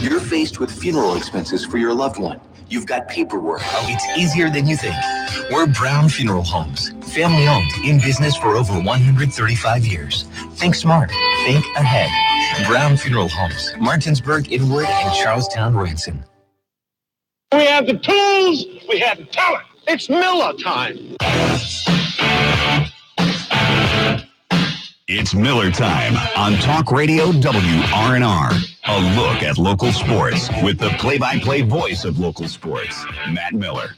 You're faced with funeral expenses for your loved one. You've got paperwork. Oh, it's easier than you think. We're Brown Funeral Homes. Family owned, in business for over 135 years. Think smart. Think ahead. Brown Funeral Homes. Martinsburg, Inwood, and Charlestown, Ranson. We have the tools. We have the talent. It's Miller time. It's Miller time on Talk Radio WRNR. A look at local sports with the play-by-play voice of local sports, Matt Miller.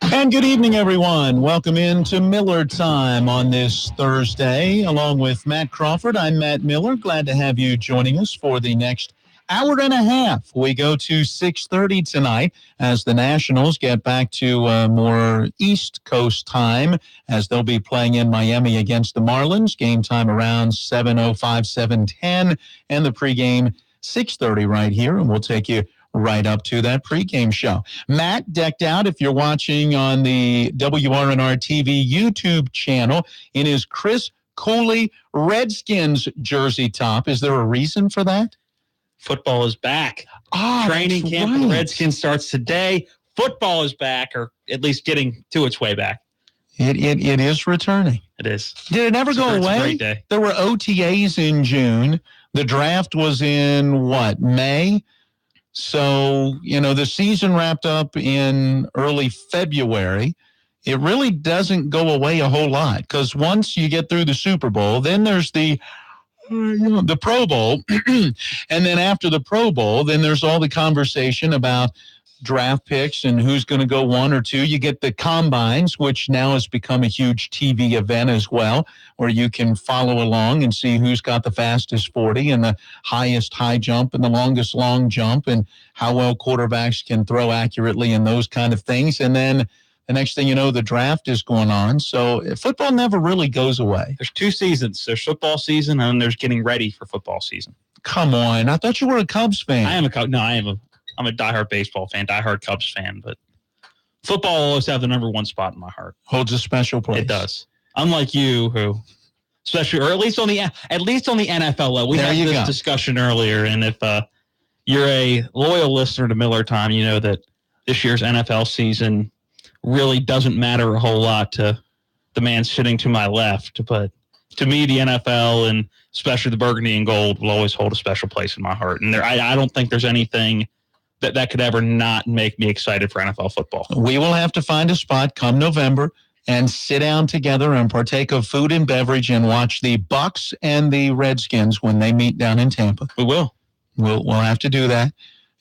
And good evening, everyone. Welcome into Miller Time on this Thursday. Along with Matt Crawford, I'm Matt Miller. Glad to have you joining us for the next hour and a half. We go to 6:30 tonight as the Nationals get back to more East Coast time as they'll be playing in Miami against the Marlins. Game time around 7:05, 7:10, and the pregame 6:30 right here, and we'll take you right up to that pregame show. Matt, decked out, if you're watching on the WRNR TV YouTube channel, in his Chris Cooley Redskins jersey top. Is there a reason for that? Football is back. Training camp for the Redskins starts today. Football is back, or at least getting to its way back. It is returning. It is. Did it never go away? It's a great day. There were OTAs in June. The draft was in, May? So, the season wrapped up in early February. It really doesn't go away a whole lot because once you get through the Super Bowl, then there's the Pro Bowl. And then after the Pro Bowl, then there's all the conversation about draft picks and who's going to go 1 or 2. You get the combines, which now has become a huge TV event as well, where you can follow along and see who's got the fastest 40 and the highest high jump and the longest long jump and how well quarterbacks can throw accurately and those kind of things. And then the next thing you know, the draft is going on. So football never really goes away. There's 2 seasons. There's football season and there's getting ready for football season. Come on. I thought you were a Cubs fan. I am a Cubs. No, I'm a diehard baseball fan, diehard Cubs fan, but football will always have the number 1 spot in my heart. Holds a special place. It does. Unlike you, who, especially, or at least on the NFL level, we had this discussion earlier, and if you're a loyal listener to Miller Time, you know that this year's NFL season really doesn't matter a whole lot to the man sitting to my left, but to me, the NFL and especially the burgundy and gold will always hold a special place in my heart. And I don't think there's anything that could ever not make me excited for NFL football. We will have to find a spot come November and sit down together and partake of food and beverage and watch the Bucs and the Redskins when they meet down in Tampa. We will. We'll have to do that.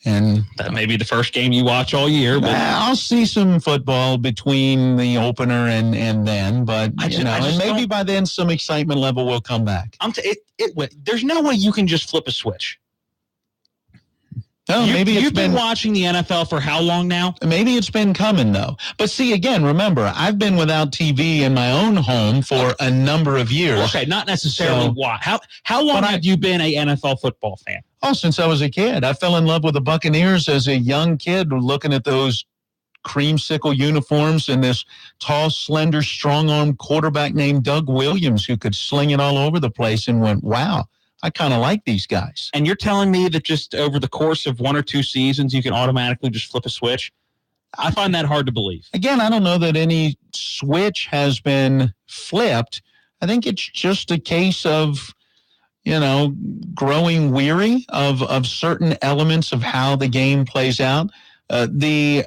And that may be the first game you watch all year. But I'll see some football between the opener and then. But, and maybe by then some excitement level will come back. There's no way you can just flip a switch. No, you've been watching the NFL for how long now? Maybe it's been coming, though. But see, again, remember, I've been without TV in my own home for a number of years. Okay, not necessarily why. How long have you been a NFL football fan? Oh, since I was a kid. I fell in love with the Buccaneers as a young kid looking at those creamsicle uniforms and this tall, slender, strong-armed quarterback named Doug Williams who could sling it all over the place and went, wow, I kind of like these guys. And you're telling me that just over the course of 1 or 2 seasons, you can automatically just flip a switch? I find that hard to believe. Again, I don't know that any switch has been flipped. I think it's just a case of, growing weary of certain elements of how the game plays out. The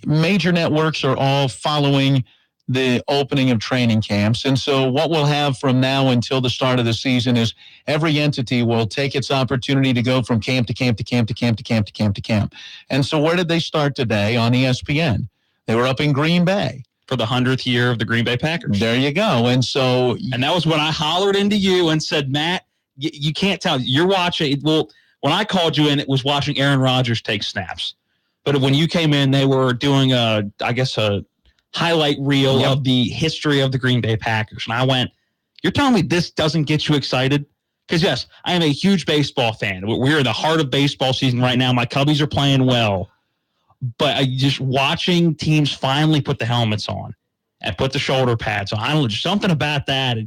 major networks are all following the opening of training camps. And so what we'll have from now until the start of the season is every entity will take its opportunity to go from camp to camp to camp to camp to camp to camp to camp. And so where did they start today? On ESPN. They were up in Green Bay. For the 100th year of the Green Bay Packers. There you go. And that was when I hollered into you and said, Matt, you can't tell. You're watching. Well, when I called you in, it was watching Aaron Rodgers take snaps. But when you came in, they were doing a highlight reel of the history of the Green Bay Packers. And I went, you're telling me this doesn't get you excited? Because, yes, I am a huge baseball fan. We're in the heart of baseball season right now. My Cubbies are playing well. But just watching teams finally put the helmets on and put the shoulder pads on, I don't know, just something about that.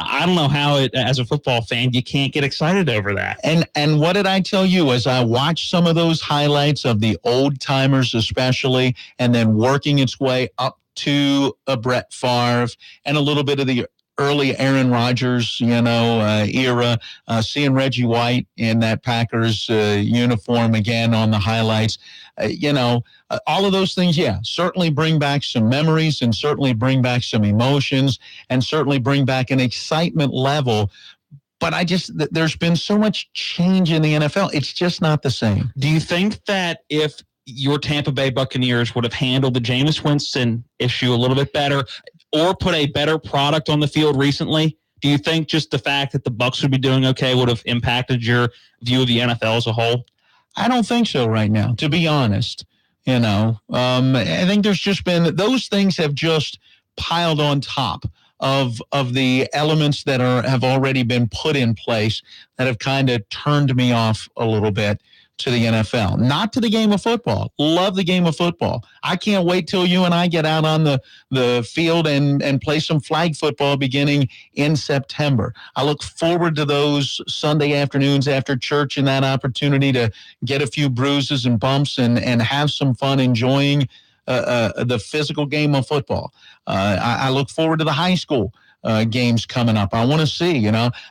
I don't know how as a football fan, you can't get excited over that. And what did I tell you as I watched some of those highlights of the old timers, especially, and then working its way up to a Brett Favre and a little bit of the early Aaron Rodgers, era, seeing Reggie White in that Packers uniform again on the highlights, all of those things, certainly bring back some memories and certainly bring back some emotions and certainly bring back an excitement level. But there's been so much change in the NFL. It's just not the same. Do you think that if your Tampa Bay Buccaneers would have handled the Jameis Winston issue a little bit better or put a better product on the field recently, do you think just the fact that the Bucs would be doing okay would have impacted your view of the NFL as a whole? I don't think so right now, to be honest. I think there's just been, those things have just piled on top of the elements that have already been put in place that have kind of turned me off a little bit to the NFL, not to the game of football. Love the game of football. I can't wait till you and I get out on the field and play some flag football beginning in September. I look forward to those Sunday afternoons after church and that opportunity to get a few bruises and bumps and have some fun enjoying the physical game of football. I look forward to the high school games coming up. I want to see,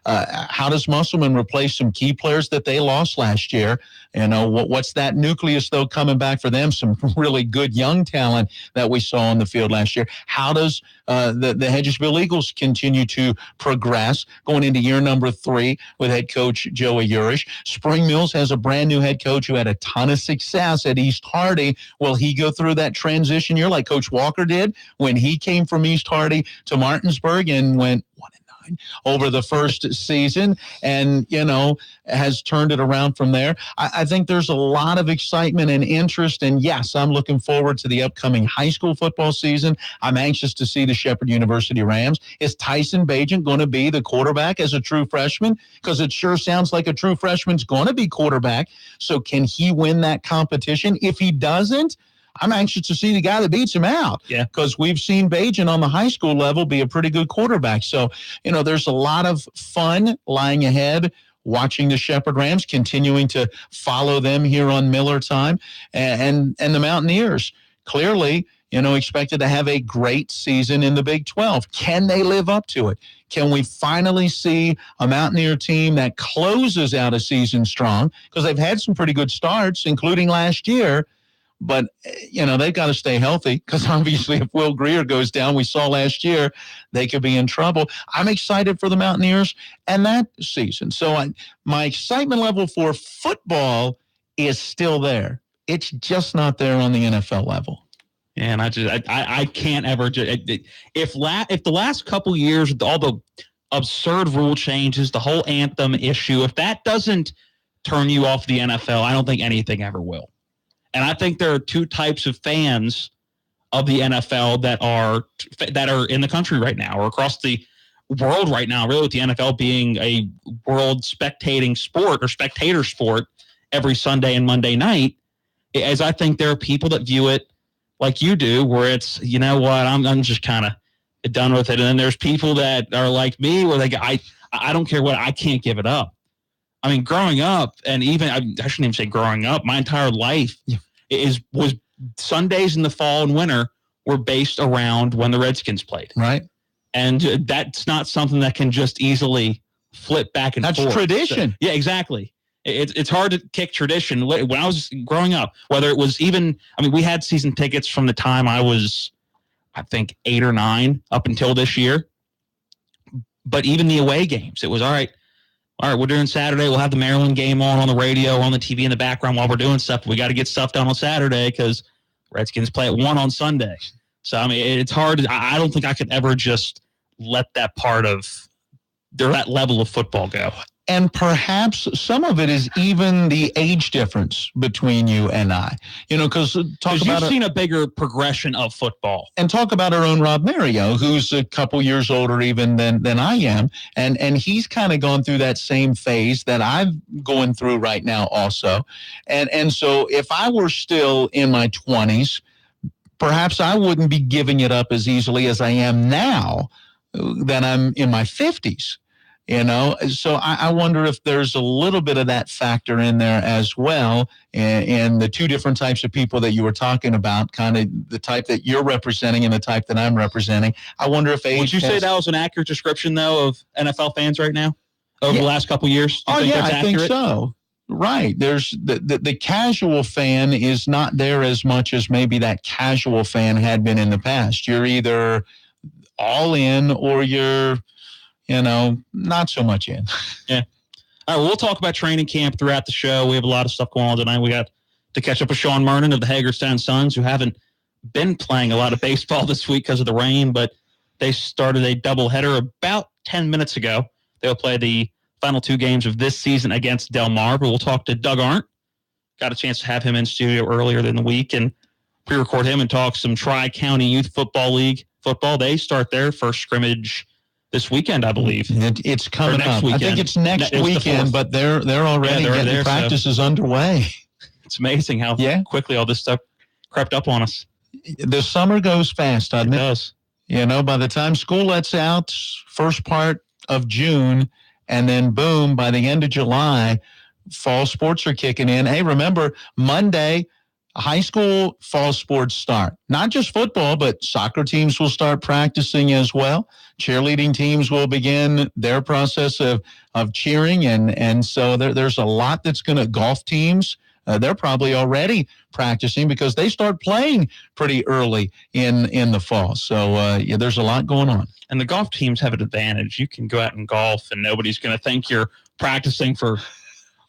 how does Musselman replace some key players that they lost last year? What's that nucleus, though, coming back for them? Some really good young talent that we saw on the field last year. How does the Hedgesville Eagles continue to progress going into year number 3 with head coach Joey Urish? Spring Mills has a brand new head coach who had a ton of success at East Hardy. Will he go through that transition year like Coach Walker did when he came from East Hardy to Martinsburg and went 1-9 over the first season and, has turned it around from there? I think there's a lot of excitement and interest. And yes, I'm looking forward to the upcoming high school football season. I'm anxious to see the Shepherd University Rams. Is Tyson Bagent going to be the quarterback as a true freshman? Because it sure sounds like a true freshman's going to be quarterback. So can he win that competition? If he doesn't, I'm anxious to see the guy that beats him out. Yeah. Because we've seen Bagent on the high school level be a pretty good quarterback. So, there's a lot of fun lying ahead, watching the Shepherd Rams, continuing to follow them here on Miller Time, and the Mountaineers clearly, expected to have a great season in the Big 12. Can they live up to it? Can we finally see a Mountaineer team that closes out a season strong? Because they've had some pretty good starts, including last year. But, they've got to stay healthy because obviously if Will Grier goes down, we saw last year, they could be in trouble. I'm excited for the Mountaineers and that season. So my excitement level for football is still there. It's just not there on the NFL level. Yeah, and I can't ever if the last couple years with all the absurd rule changes, the whole anthem issue, if that doesn't turn you off the NFL, I don't think anything ever will. And I think there are two types of fans of the NFL that are in the country right now or across the world right now, really, with the NFL being a world spectating sport or spectator sport every Sunday and Monday night, as I think there are people that view it like you do, where it's, I'm just kind of done with it. And then there's people that are like me where they go, I don't care what, I can't give it up. I mean, growing up, and even I shouldn't even say growing up, my entire life was Sundays in the fall and winter were based around when the Redskins played. Right. And that's not something that can just easily flip back and forth. That's tradition. So, yeah, exactly. It's hard to kick tradition. When I was growing up, whether it was we had season tickets from the time I was, I think, 8 or 9 up until this year. But even the away games, it was all right, we're doing Saturday. We'll have the Maryland game on the radio or on the TV in the background while we're doing stuff. We got to get stuff done on Saturday because Redskins play at 1 on Sunday. So, it's hard. I don't think I could ever just let that part of that level of football go. And perhaps some of it is even the age difference between you and I. Because you've seen a bigger progression of football. And talk about our own Rob Mario, who's a couple years older even than I am. And he's kind of gone through that same phase that I'm going through right now also. And so if I were still in my 20s, perhaps I wouldn't be giving it up as easily as I am now that I'm in my 50s. So I wonder if there's a little bit of that factor in there as well. And the two different types of people that you were talking about, kind of the type that you're representing and the type that I'm representing. I wonder if age. Would you say that was an accurate description, though, of NFL fans right now over the last couple of years? I think so. Right. There's the casual fan is not there as much as maybe that casual fan had been in the past. You're either all in or you're, not so much in. Yeah. All right, we'll talk about training camp throughout the show. We have a lot of stuff going on tonight. We got to catch up with Sean Mernon of the Hagerstown Suns, who haven't been playing a lot of baseball this week because of the rain, but they started a doubleheader about 10 minutes ago. They'll play the final two games of this season against Del Mar, but we'll talk to Doug Arndt. Got a chance to have him in studio earlier in the week and pre-record him and talk some Tri-County Youth Football League football. They start their first scrimmage this weekend, I believe. It's coming up. Weekend. I think it's next weekend, but they're already getting practices underway. It's amazing how quickly all this stuff crept up on us. The summer goes fast, doesn't it? It does. By the time school lets out, first part of June, and then boom, by the end of July, fall sports are kicking in. Hey, remember, Monday, high school fall sports start. Not just football, but soccer teams will start practicing as well. Cheerleading teams will begin their process of cheering. And so there's a lot that's going to, golf teams, they're probably already practicing because they start playing pretty early in the fall. So, there's a lot going on. And the golf teams have an advantage. You can go out and golf and nobody's going to think you're practicing for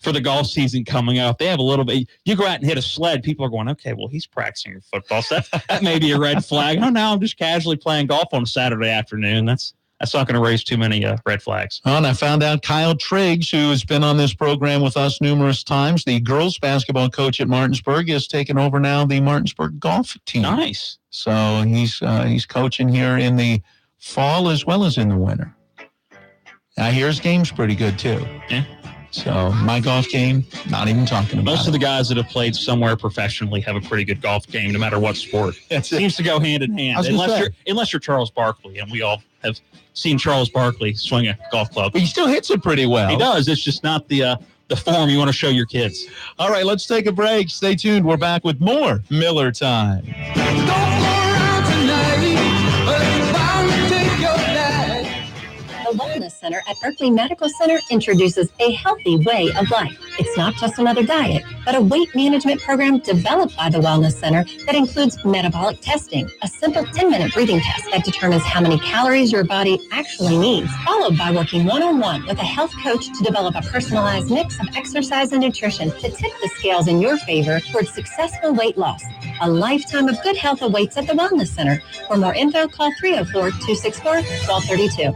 the golf season coming up. They have a little bit. You go out and hit a sled, people are going, okay, well, he's practicing for football. So that may be a red flag. No, I'm just casually playing golf on a Saturday afternoon. That's not going to raise too many red flags. Oh, and I found out Kyle Triggs, who has been on this program with us numerous times, the girls basketball coach at Martinsburg, has taken over now the Martinsburg golf team. Nice. So he's coaching here in the fall as well as in the winter. I hear his game's pretty good too. Yeah. So my golf game, not even talking about Most of the guys that have played somewhere professionally have a pretty good golf game, no matter what sport. It seems to go hand in hand. Unless you're Charles Barkley, and we all have seen Charles Barkley swing a golf club. But he still hits it pretty well. He does. It's just not the form you want to show your kids. All right, let's take a break. Stay tuned. We're back with more Miller Time. Don't go around tonight, but it's bound to take your life. The Wellness Center at Berkeley Medical Center introduces a healthy way of life. It's not just another diet, but a weight management program developed by the Wellness Center that includes metabolic testing, a simple 10-minute breathing test that determines how many calories your body actually needs, followed by working one-on-one with a health coach to develop a personalized mix of exercise and nutrition to tip the scales in your favor towards successful weight loss. A lifetime of good health awaits at the Wellness Center. For more info, call 304-264-1232.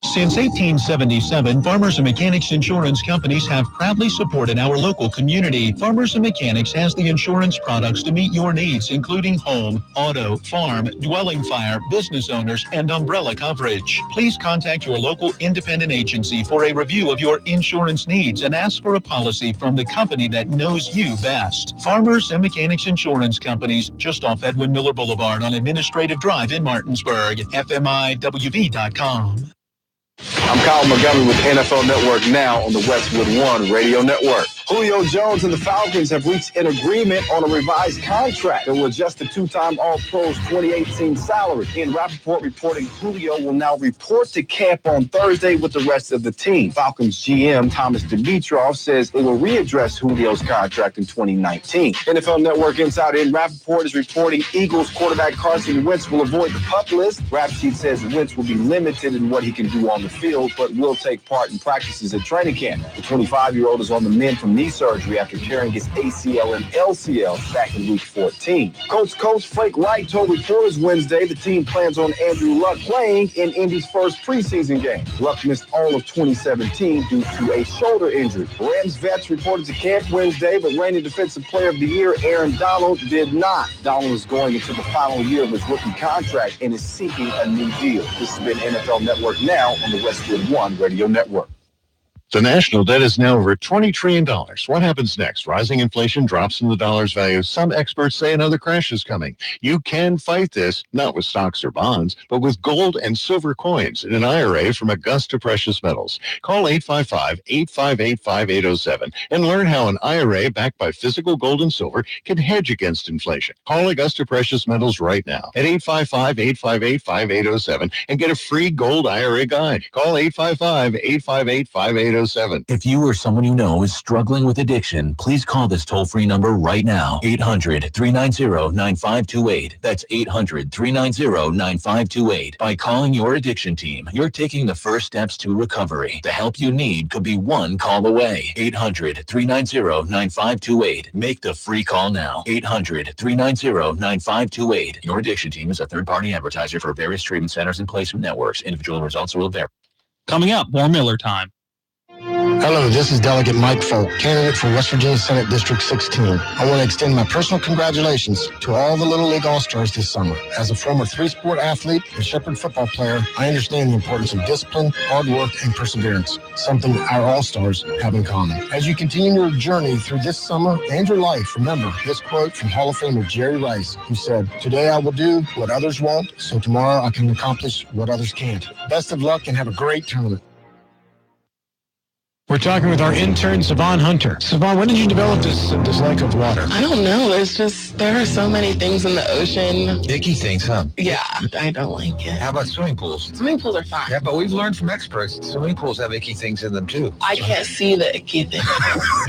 Since 1877, Farmers and Mechanics Insurance Companies have proudly supported our local community. Farmers and Mechanics has the insurance products to meet your needs, including home, auto, farm, dwelling fire, business owners, and umbrella coverage. Please contact your local independent agency for a review of your insurance needs and ask for a policy from the company that knows you best. Farmers and Mechanics Insurance Companies, just off Edwin Miller Boulevard on Administrative Drive in Martinsburg. FMIWV.com. I'm Kyle Montgomery with NFL Network Now on the Westwood One Radio Network. Julio Jones and the Falcons have reached an agreement on a revised contract that will adjust the two-time All-Pros 2018 salary. Ian Rappaport reporting Julio will now report to camp on Thursday with the rest of the team. Falcons GM Thomas Dimitroff says it will readdress Julio's contract in 2019. NFL Network insider Ian Rappaport is reporting Eagles quarterback Carson Wentz will avoid the PUP list. Rap Sheet says Wentz will be limited in what he can do on the field, but will take part in practices at training camp. The 25-year-old is on the mend from knee surgery after tearing his ACL and LCL back in week 14. Coach Frank Reich told reporters Wednesday the team plans on Andrew Luck playing in Indy's first preseason game. Luck missed all of 2017 due to a shoulder injury. Rams vets reported to camp Wednesday, but reigning Defensive Player of the Year Aaron Donald did not. Donald is going into the final year of his rookie contract and is seeking a new deal. This has been NFL Network Now on the Westwood One Radio Network. The national debt is now over $20 trillion. What happens next? Rising inflation drops in the dollar's value. Some experts say another crash is coming. You can fight this, not with stocks or bonds, but with gold and silver coins in an IRA from Augusta Precious Metals. Call 855-858-5807 and learn how an IRA backed by physical gold and silver can hedge against inflation. Call Augusta Precious Metals right now at 855-858-5807 and get a free gold IRA guide. Call 855-858-5807. If you or someone you know is struggling with addiction, please call this toll-free number right now. 800-390-9528. That's 800-390-9528. By calling your addiction team, you're taking the first steps to recovery. The help you need could be one call away. 800-390-9528. Make the free call now. 800-390-9528. Your addiction team is a third-party advertiser for various treatment centers and placement networks. Individual results will vary. Coming up, more Miller time. Hello, this is Delegate Mike Folk, candidate for West Virginia Senate District 16. I want to extend my personal congratulations to all the Little League All-Stars this summer. As a former three-sport athlete and Shepherd football player, I understand the importance of discipline, hard work, and perseverance, something our All-Stars have in common. As you continue your journey through this summer and your life, remember this quote from Hall of Famer Jerry Rice, who said, "Today I will do what others won't, so tomorrow I can accomplish what others can't." Best of luck and have a great tournament. We're talking with our intern, Savon Hunter. Savon, when did you develop this dislike of water? I don't know. It's just, there are so many things in the ocean. Icky things, huh? Yeah, I don't like it. How about swimming pools? Swimming pools are fine. Yeah, but we've learned from experts, swimming pools have icky things in them, too. I can't see the icky thing.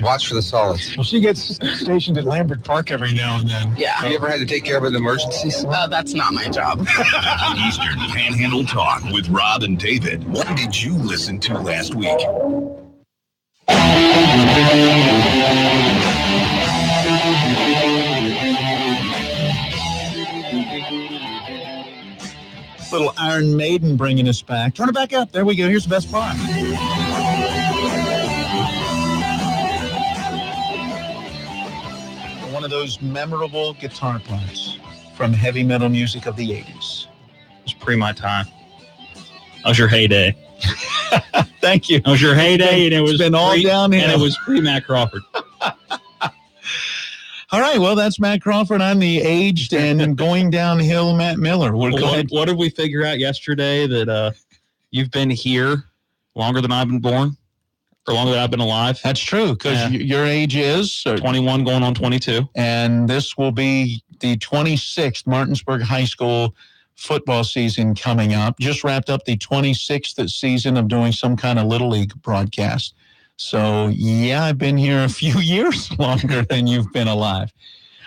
Watch for the solids. Well, she gets stationed at Lambert Park every now and then. Yeah. Have you ever had to take care of an emergency? That's not my job. Eastern Panhandle Talk with Rob and David. What did you listen to last week? Little Iron Maiden bringing us back. Turn it back up. There we go. Here's the best part. One of those memorable guitar parts from heavy metal music of the 80s. It was pre my time. That was your heyday. Thank you. That was your heyday, and it was been all downhill. And it was pre-Matt Crawford. All right, well, that's Matt Crawford. I'm the aged and going downhill Matt Miller. What did we figure out yesterday? That you've been here longer than I've been born, or longer than I've been alive? That's true, because your age is 21 going on 22. And this will be the 26th Martinsburg High School football season coming up. Just wrapped up the 26th season of doing some kind of Little League broadcast. So, yeah, I've been here a few years longer than you've been alive.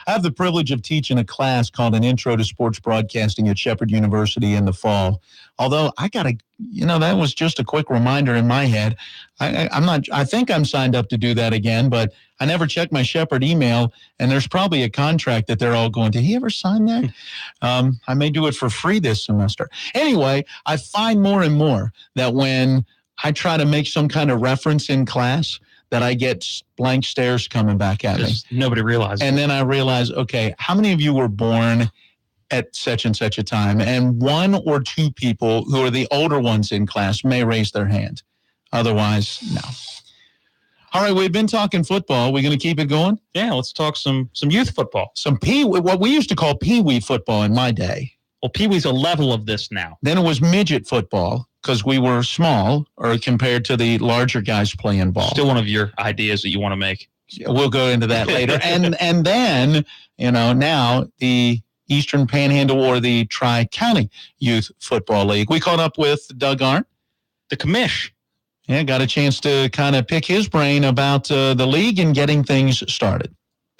I have the privilege of teaching a class called an Intro to Sports Broadcasting at Shepherd University in the fall. Although I got to, that was just a quick reminder in my head. I think I'm signed up to do that again, but I never checked my Shepherd email, and there's probably a contract that they're all going, did he ever sign that? I may do it for free this semester. Anyway, I find more and more that when I try to make some kind of reference in class, that I get blank stares coming back at me. Nobody realizes. And then I realize, okay, how many of you were born at such and such a time? And one or two people who are the older ones in class may raise their hand. Otherwise, no. All right, we've been talking football. We're going to keep it going? Yeah, let's talk some youth football. Some what we used to call pee-wee football in my day. Well, pee-wee's a level of this now. Then it was midget football, because we were small, or compared to the larger guys playing ball. Still one of your ideas that you want to make. We'll go into that later. And then, now the Eastern Panhandle or the Tri-County Youth Football League. We caught up with Doug Arndt, the commish. Yeah, got a chance to kind of pick his brain about the league and getting things started.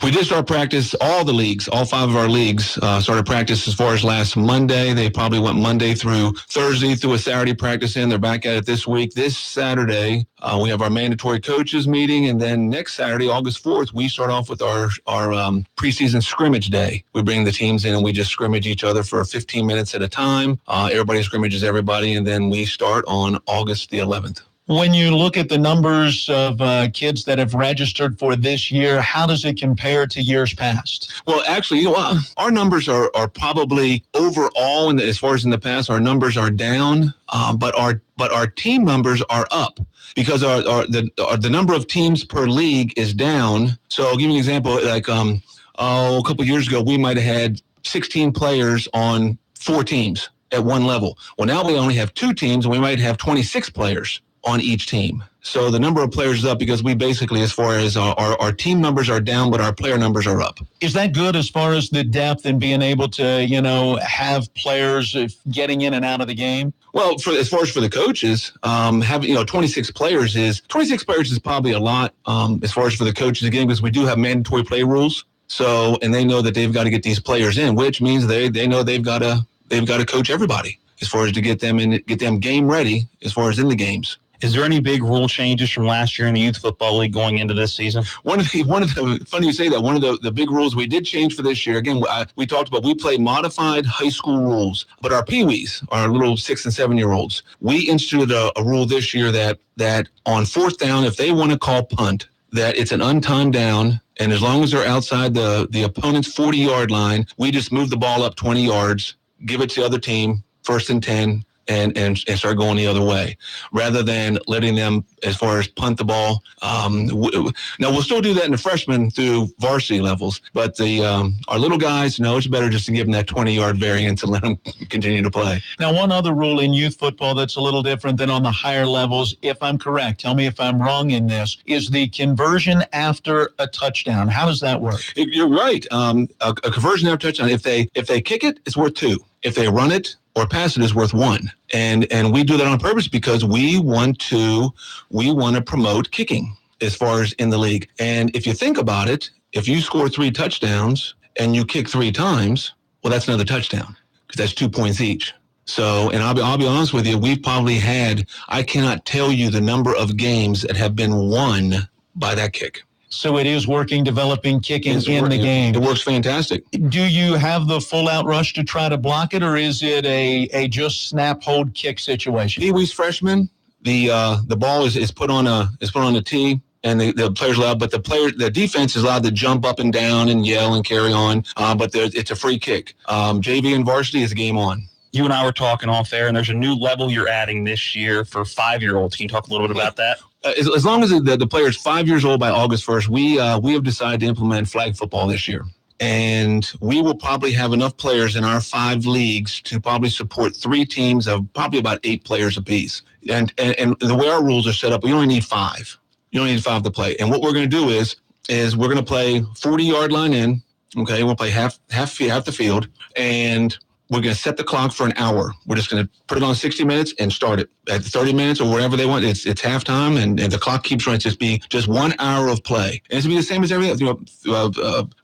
We did start practice, all the leagues, all 5 of our leagues started practice as far as last Monday. They probably went Monday through Thursday through a Saturday practice in. They're back at it this week. This Saturday, we have our mandatory coaches meeting. And then next Saturday, August 4th, we start off with our preseason scrimmage day. We bring the teams in and we just scrimmage each other for 15 minutes at a time. Everybody scrimmages everybody. And then we start on August the 11th. When you look at the numbers of kids that have registered for this year, how does it compare to years past? Well, actually, our numbers are probably overall, as far as in the past, our numbers are down, but our team numbers are up because the number of teams per league is down. So I'll give you an example. Like a couple of years ago, we might have had 16 players on 4 teams at one level. Well, now we only have 2 teams, and we might have 26 players on each team. So the number of players is up because we basically, as far as our team numbers are down, but our player numbers are up. Is that good as far as the depth and being able to, have players getting in and out of the game? Well, as far as for the coaches, having 26 players is probably a lot as far as for the coaches again, because we do have mandatory play rules. So, and they know that they've got to get these players in, which means they know they've got to coach everybody as far as to get them game ready as far as in the games. Is there any big rule changes from last year in the Youth Football League going into this season? One of the funny you say that, one of the big rules we did change for this year, again, we talked about, we play modified high school rules, but our peewees, our little 6 and 7 year olds, we instituted a rule this year that on 4th down, if they want to call punt, that it's an untimed down, and as long as they're outside the opponent's 40-yard line, we just move the ball up 20 yards, give it to the other team, 1st and 10, and start going the other way, rather than letting them, as far as punt the ball. Now, we'll still do that in the freshmen through varsity levels, but our little guys, it's better just to give them that 20-yard variance and let them continue to play. Now, one other rule in youth football that's a little different than on the higher levels, if I'm correct, tell me if I'm wrong in this, is the conversion after a touchdown. How does that work? You're right. A conversion after a touchdown, if they kick it, it's worth 2. If they run it or pass it, is worth 1. And we do that on purpose because we want to promote kicking as far as in the league. And if you think about it, if you score 3 touchdowns and you kick 3 times, well, that's another touchdown because that's 2 points each. So, and I'll be honest with you, we've probably had, I cannot tell you the number of games that have been won by that kick. So it is working, developing kicking in the game. It works fantastic. Do you have the full out rush to try to block it, or is it a just snap, hold, kick situation? Pee-wee's freshmen, the ball is put on a tee, and the players allowed, but the defense is allowed to jump up and down and yell and carry on. But it's a free kick. JV and varsity is game on. You and I were talking off there, and there's a new level you're adding this year for 5-year-olds. Can you talk a little bit about that? As long as the player is 5 years old by August 1st, we have decided to implement flag football this year. And we will probably have enough players in our 5 leagues to probably support 3 teams of probably about 8 players apiece. And the way our rules are set up, we only need 5. You only need 5 to play. And what we're going to do is we're going to play 40-yard line in. Okay, we'll play half the field, and we're going to set the clock for an hour. We're just going to put it on 60 minutes and start it at 30 minutes or wherever they want. It's halftime, and the clock keeps running. It's just 1 hour of play. And it's going to be the same as everything.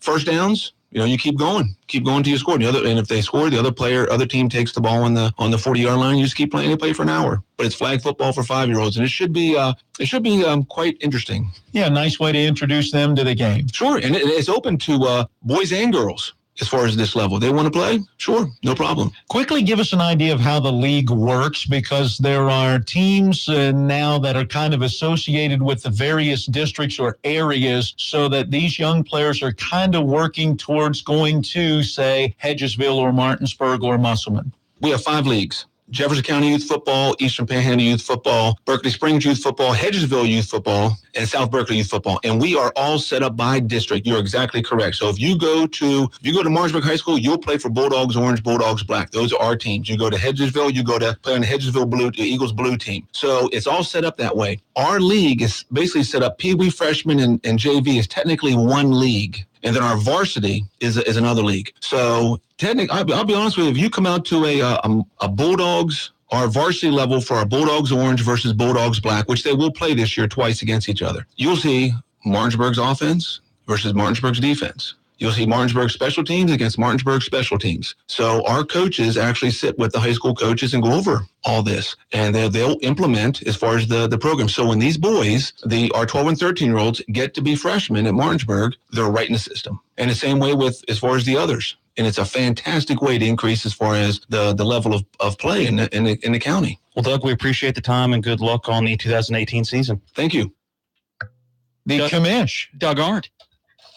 First downs, you keep going till you score. And if they score, the other team takes the ball on the 40-yard line. You just keep playing. You play for an hour. But it's flag football for 5-year-olds, and it should be quite interesting. Yeah, nice way to introduce them to the game. Sure, and it's open to boys and girls. As far as this level, they want to play? Sure, no problem. Quickly give us an idea of how the league works, because there are teams now that are kind of associated with the various districts or areas, so that these young players are kind of working towards going to, say, Hedgesville or Martinsburg or Musselman. We have 5 leagues. Jefferson County Youth Football, Eastern Panhandle Youth Football, Berkeley Springs Youth Football, Hedgesville Youth Football, and South Berkeley Youth Football. And we are all set up by district. You're exactly correct. So if you go to Martinsburg High School, you'll play for Bulldogs Orange, Bulldogs Black. Those are our teams. You go to Hedgesville, you go to play on the Hedgesville Eagles Blue team. So it's all set up that way. Our league is basically set up, Pee Wee freshman and JV is technically one league. And then our varsity is another league. So technically, I'll be honest with you, if you come out to a Bulldogs, our varsity level for our Bulldogs Orange versus Bulldogs Black, which they will play this year twice against each other, you'll see Martinsburg's offense versus Martinsburg's defense. You'll see Martinsburg special teams against Martinsburg special teams. So our coaches actually sit with the high school coaches and go over all this, and they'll implement as far as the program. So when these boys, our 12 and 13-year-olds, get to be freshmen at Martinsburg, they're right in the system. And the same way with as far as the others. And it's a fantastic way to increase as far as the level of play in the county. Well, Doug, we appreciate the time and good luck on the 2018 season. Thank you. The commish. Doug Arndt.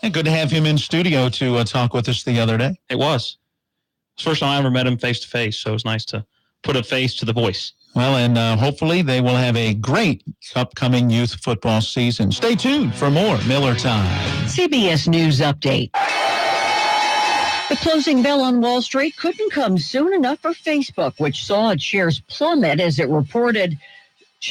And good to have him in studio to talk with us the other day. It was. First time I ever met him face to face, so it was nice to put a face to the voice. Well, and hopefully they will have a great upcoming youth football season. Stay tuned for more Miller Time. CBS News Update. The closing bell on Wall Street couldn't come soon enough for Facebook, which saw its shares plummet as it reported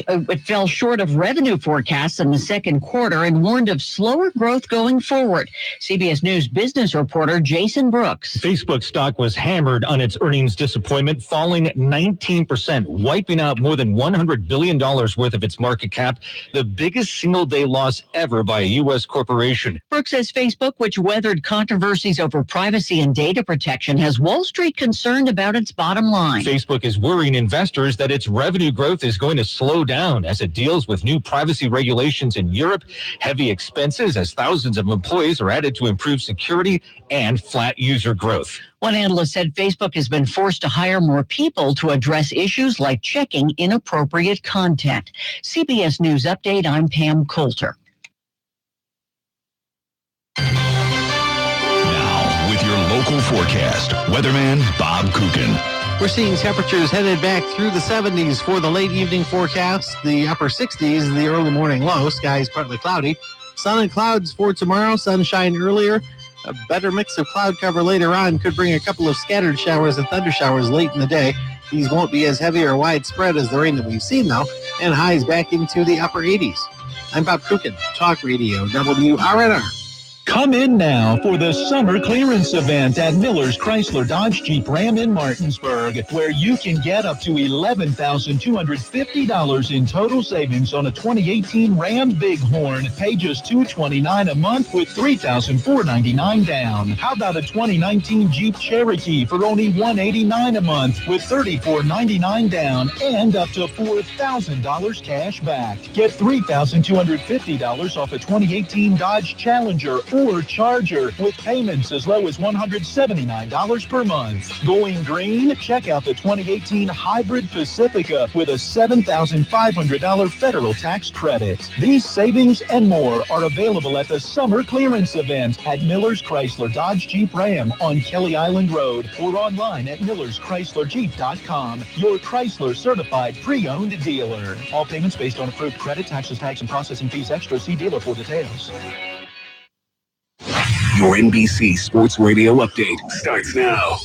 it fell short of revenue forecasts in the second quarter and warned of slower growth going forward. CBS News business reporter Jason Brooks. Facebook stock was hammered on its earnings disappointment, falling 19%, wiping out more than $100 billion worth of its market cap, the biggest single-day loss ever by a U.S. corporation. Brooks says Facebook, which weathered controversies over privacy and data protection, has Wall Street concerned about its bottom line. Facebook is worrying investors that its revenue growth is going to slow down as it deals with new privacy regulations in Europe, heavy expenses as thousands of employees are added to improve security, and flat user growth. One analyst said Facebook has been forced to hire more people to address issues like checking inappropriate content. CBS News Update, I'm Pam Coulter. Now, with your local forecast, weatherman Bob Kukin. We're seeing temperatures headed back through the 70s for the late evening forecast, the upper 60s, the early morning low. Skies partly cloudy. Sun and clouds for tomorrow. Sunshine earlier. A better mix of cloud cover later on could bring a couple of scattered showers and thunder showers late in the day. These won't be as heavy or widespread as the rain that we've seen, though, and highs back into the upper 80s. I'm Bob Kukin, Talk Radio, WRNR. Come in now for the summer clearance event at Miller's Chrysler Dodge Jeep Ram in Martinsburg, where you can get up to $11,250 in total savings on a 2018 Ram Bighorn. Pay just $229 a month with $3,499 down. How about a 2019 Jeep Cherokee for only $189 a month with $3,499 down and up to $4,000 cash back? Get $3,250 off a 2018 Dodge Challenger or Charger with payments as low as $179 per month. Going green? Check out the 2018 Hybrid Pacifica with a $7,500 federal tax credit. These savings and more are available at the summer clearance event at Miller's Chrysler Dodge Jeep Ram on Kelly Island Road or online at millerschryslerjeep.com. Your Chrysler certified pre-owned dealer. All payments based on approved credit, taxes, tax, and processing fees extra. See dealer for details. Your NBC Sports Radio update starts now.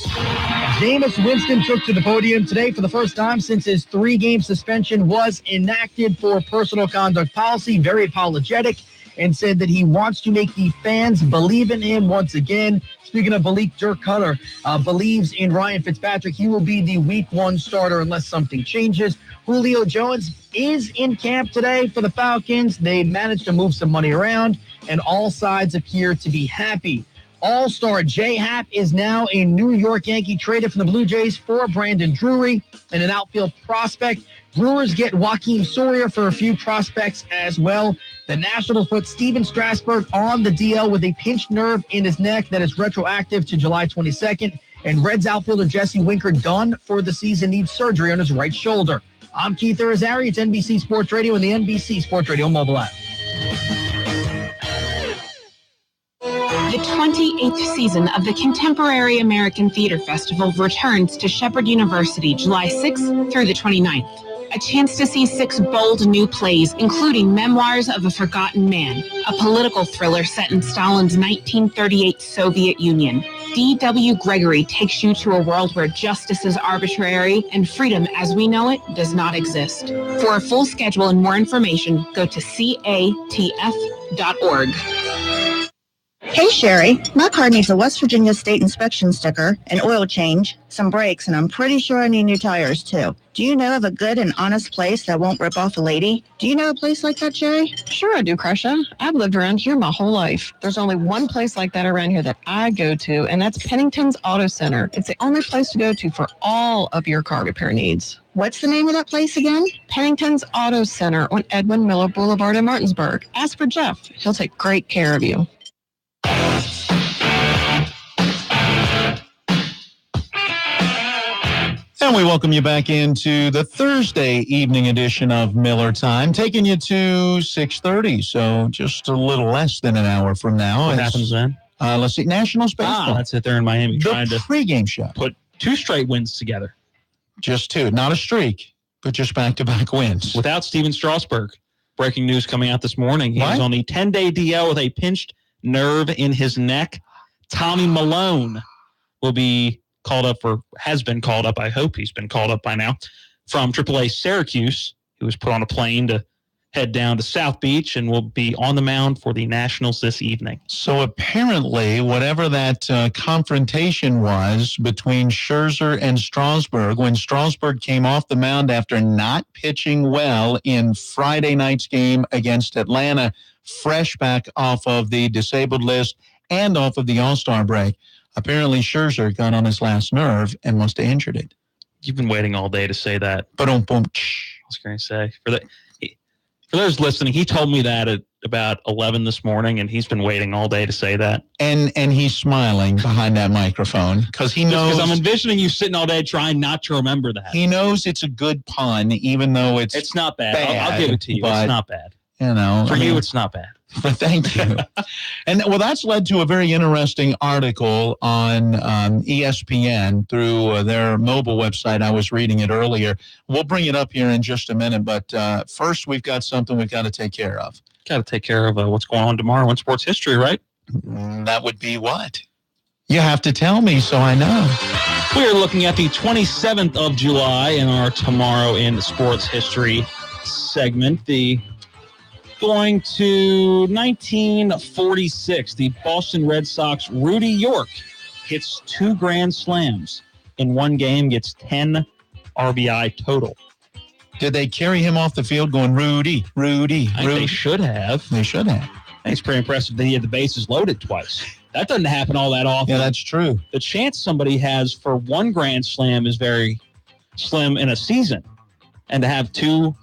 Jameis Winston took to the podium today for the first time since his 3-game suspension was enacted for personal conduct policy. Very apologetic and said that he wants to make the fans believe in him once again. Speaking of Malik, Dirk Cutter believes in Ryan Fitzpatrick. He will be the week 1 starter unless something changes. Julio Jones is in camp today for the Falcons. They managed to move some money around, and all sides appear to be happy. All-star J. Happ is now a New York Yankee, traded from the Blue Jays for Brandon Drury and an outfield prospect. Brewers get Joaquin Soria for a few prospects as well. The Nationals put Steven Strasburg on the DL with a pinched nerve in his neck that is retroactive to July 22nd. And Reds outfielder Jesse Winker, done for the season, needs surgery on his right shoulder. I'm Keith Irizarry. It's NBC Sports Radio and the NBC Sports Radio mobile app. The 28th season of the Contemporary American Theater Festival returns to Shepherd University July 6th through the 29th. A chance to see 6 bold new plays, including Memoirs of a Forgotten Man, a political thriller set in Stalin's 1938 Soviet Union. D.W. Gregory takes you to a world where justice is arbitrary and freedom as we know it does not exist. For a full schedule and more information, go to catf.org. Hey Sherry, my car needs a West Virginia State Inspection sticker, an oil change, some brakes, and I'm pretty sure I need new tires too. Do you know of a good and honest place that won't rip off a lady? Do you know a place like that, Sherry? Sure I do, Crusha. I've lived around here my whole life. There's only one place like that around here that I go to, and that's Pennington's Auto Center. It's the only place to go to for all of your car repair needs. What's the name of that place again? Pennington's Auto Center on Edwin Miller Boulevard in Martinsburg. Ask for Jeff. He'll take great care of you. And we welcome you back into the Thursday evening edition of Miller Time, taking you to 6:30, so just a little less than an hour from now. What happens then? Let's see, Nationals baseball. That's it. They're in Miami trying to pregame show. Put 2 straight wins together. Just 2, not a streak, but just back-to-back wins. Without Steven Strasburg. Breaking news coming out this morning. He was on a 10-day DL with a pinched nerve in his neck. Tommy Malone will be called up, or has been called up. I hope he's been called up by now, from AAA Syracuse. He was put on a plane to head down to South Beach and will be on the mound for the Nationals this evening. So apparently, whatever that confrontation was between Scherzer and Strasburg, when Strasburg came off the mound after not pitching well in Friday night's game against Atlanta, fresh back off of the disabled list and off of the All-Star break, apparently Scherzer got on his last nerve and must have injured it. You've been waiting all day to say that. I was going to say, for those listening, he told me that at about 11 this morning, and he's been waiting all day to say that. And he's smiling behind that microphone because he knows. Because I'm envisioning you sitting all day trying not to remember that. He knows it's a good pun, even though it's not bad. I'll give it to you. It's not bad. You know, for you, it's not bad. But thank you. And well, that's led to a very interesting article on ESPN through their mobile website. I was reading it earlier. We'll bring it up here in just a minute. But first, we've got something we've got to take care of. Got to take care of what's going on tomorrow in sports history, right? That would be what? You have to tell me so I know. We are looking at the 27th of July in our Tomorrow in Sports History segment. Going to 1946, the Boston Red Sox, Rudy York, hits 2 grand slams in one game, gets 10 RBI total. Did they carry him off the field going, Rudy? They should have. They should have. It's pretty impressive that he had the bases loaded twice. That doesn't happen all that often. Yeah, that's true. The chance somebody has for 1 grand slam is very slim in a season. And to have 2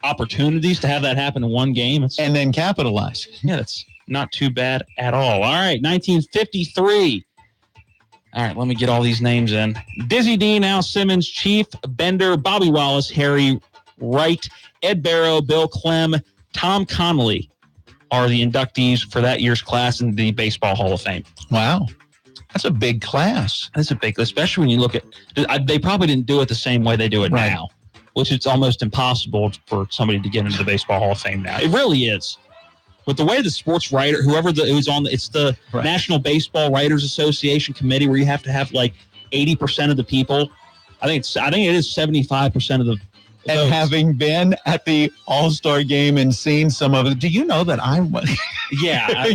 opportunities to have that happen in one game. And then capitalize. Yeah, that's not too bad at all. All right, 1953. All right, let me get all these names in. Dizzy Dean, Al Simmons, Chief Bender, Bobby Wallace, Harry Wright, Ed Barrow, Bill Clem, Tom Connolly are the inductees for that year's class in the Baseball Hall of Fame. Wow. That's a big class. That's a big, especially when you look at, they probably didn't do it the same way they do it now, which it's almost impossible for somebody to get into the Baseball Hall of Fame now. It really is. But the way the sports writer, it's the National Baseball Writers Association committee where you have to have like 80% of the people. I think it is 75% of the and votes. Having been at the All-Star game and seen some of it, do you know that I was? Yeah.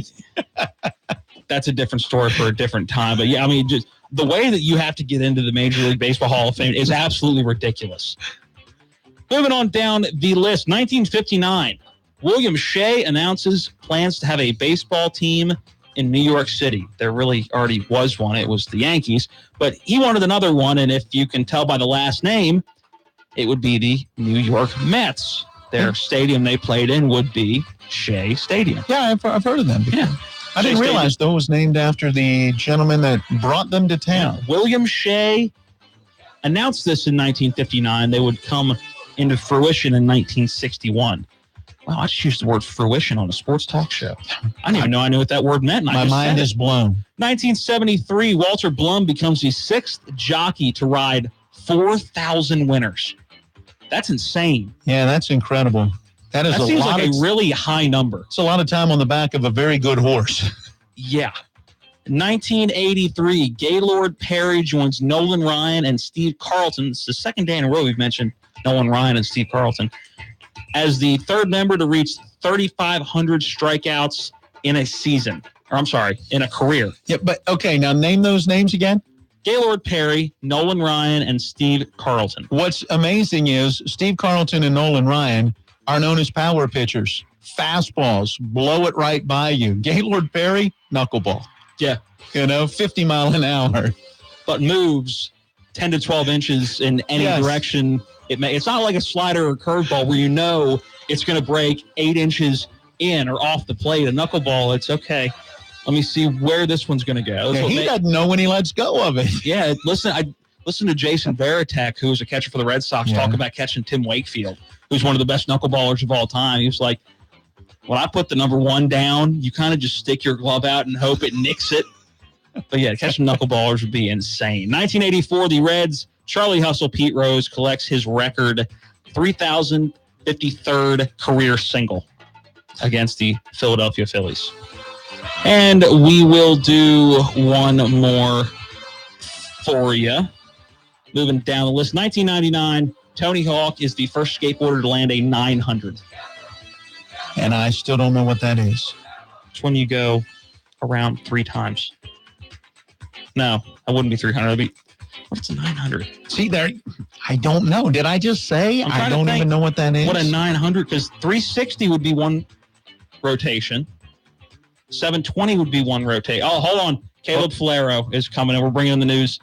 That's a different story for a different time. But yeah, I mean, just the way that you have to get into the Major League Baseball Hall of Fame is absolutely ridiculous. Moving on down the list, 1959, William Shea announces plans to have a baseball team in New York City. There really already was one. It was the Yankees. But he wanted another one, and if you can tell by the last name, it would be the New York Mets. Their stadium they played in would be Shea Stadium. Yeah, I've heard of them before. Yeah. I didn't realize, though, it was named after the gentleman that brought them to town. Yeah. William Shea announced this in 1959. They would come into fruition in 1961. Wow, I just used the word fruition on a sports talk show. I didn't even know I knew what that word meant. My mind is blown. 1973, Walter Blum becomes the 6th jockey to ride 4,000 winners. That's insane. Yeah, that's incredible. That seems like a really high number. It's a lot of time on the back of a very good horse. Yeah. 1983, Gaylord Perry joins Nolan Ryan and Steve Carlton. It's the second day in a row we've mentioned Nolan Ryan and Steve Carlton as the third member to reach 3,500 strikeouts in a season. Or I'm sorry, in a career. Yeah, but okay, now name those names again. Gaylord Perry, Nolan Ryan, and Steve Carlton. What's amazing is Steve Carlton and Nolan Ryan are known as power pitchers. Fastballs, blow it right by you. Gaylord Perry, knuckleball. Yeah. 50 mile an hour. But moves 10 to 12 inches in any direction. It's not like a slider or curveball where you know it's going to break 8 inches in or off the plate. A knuckleball, it's okay. Let me see where this one's going to go. Yeah, he doesn't know when he lets go of it. Yeah, listen Listen to Jason Varitek, who was a catcher for the Red Sox, talk about catching Tim Wakefield, who's one of the best knuckleballers of all time. He was like, when I put the number 1 down, you kind of just stick your glove out and hope it nicks it. But yeah, catching knuckleballers would be insane. 1984, the Reds, Charlie Hustle, Pete Rose collects his record 3,053rd career single against the Philadelphia Phillies. And we will do one more for you. Moving down the list, 1999, Tony Hawk is the first skateboarder to land a 900. And I still don't know what that is. It's when you go around 3 times. No, that wouldn't be 300. It'd be, what's a 900? See, there, I don't know. Did I just say? I don't even know what that is. What a 900, because 360 would be one rotation. 720 would be one rotation. Oh, hold on. Caleb Falero is coming in. We're bringing in the newsman.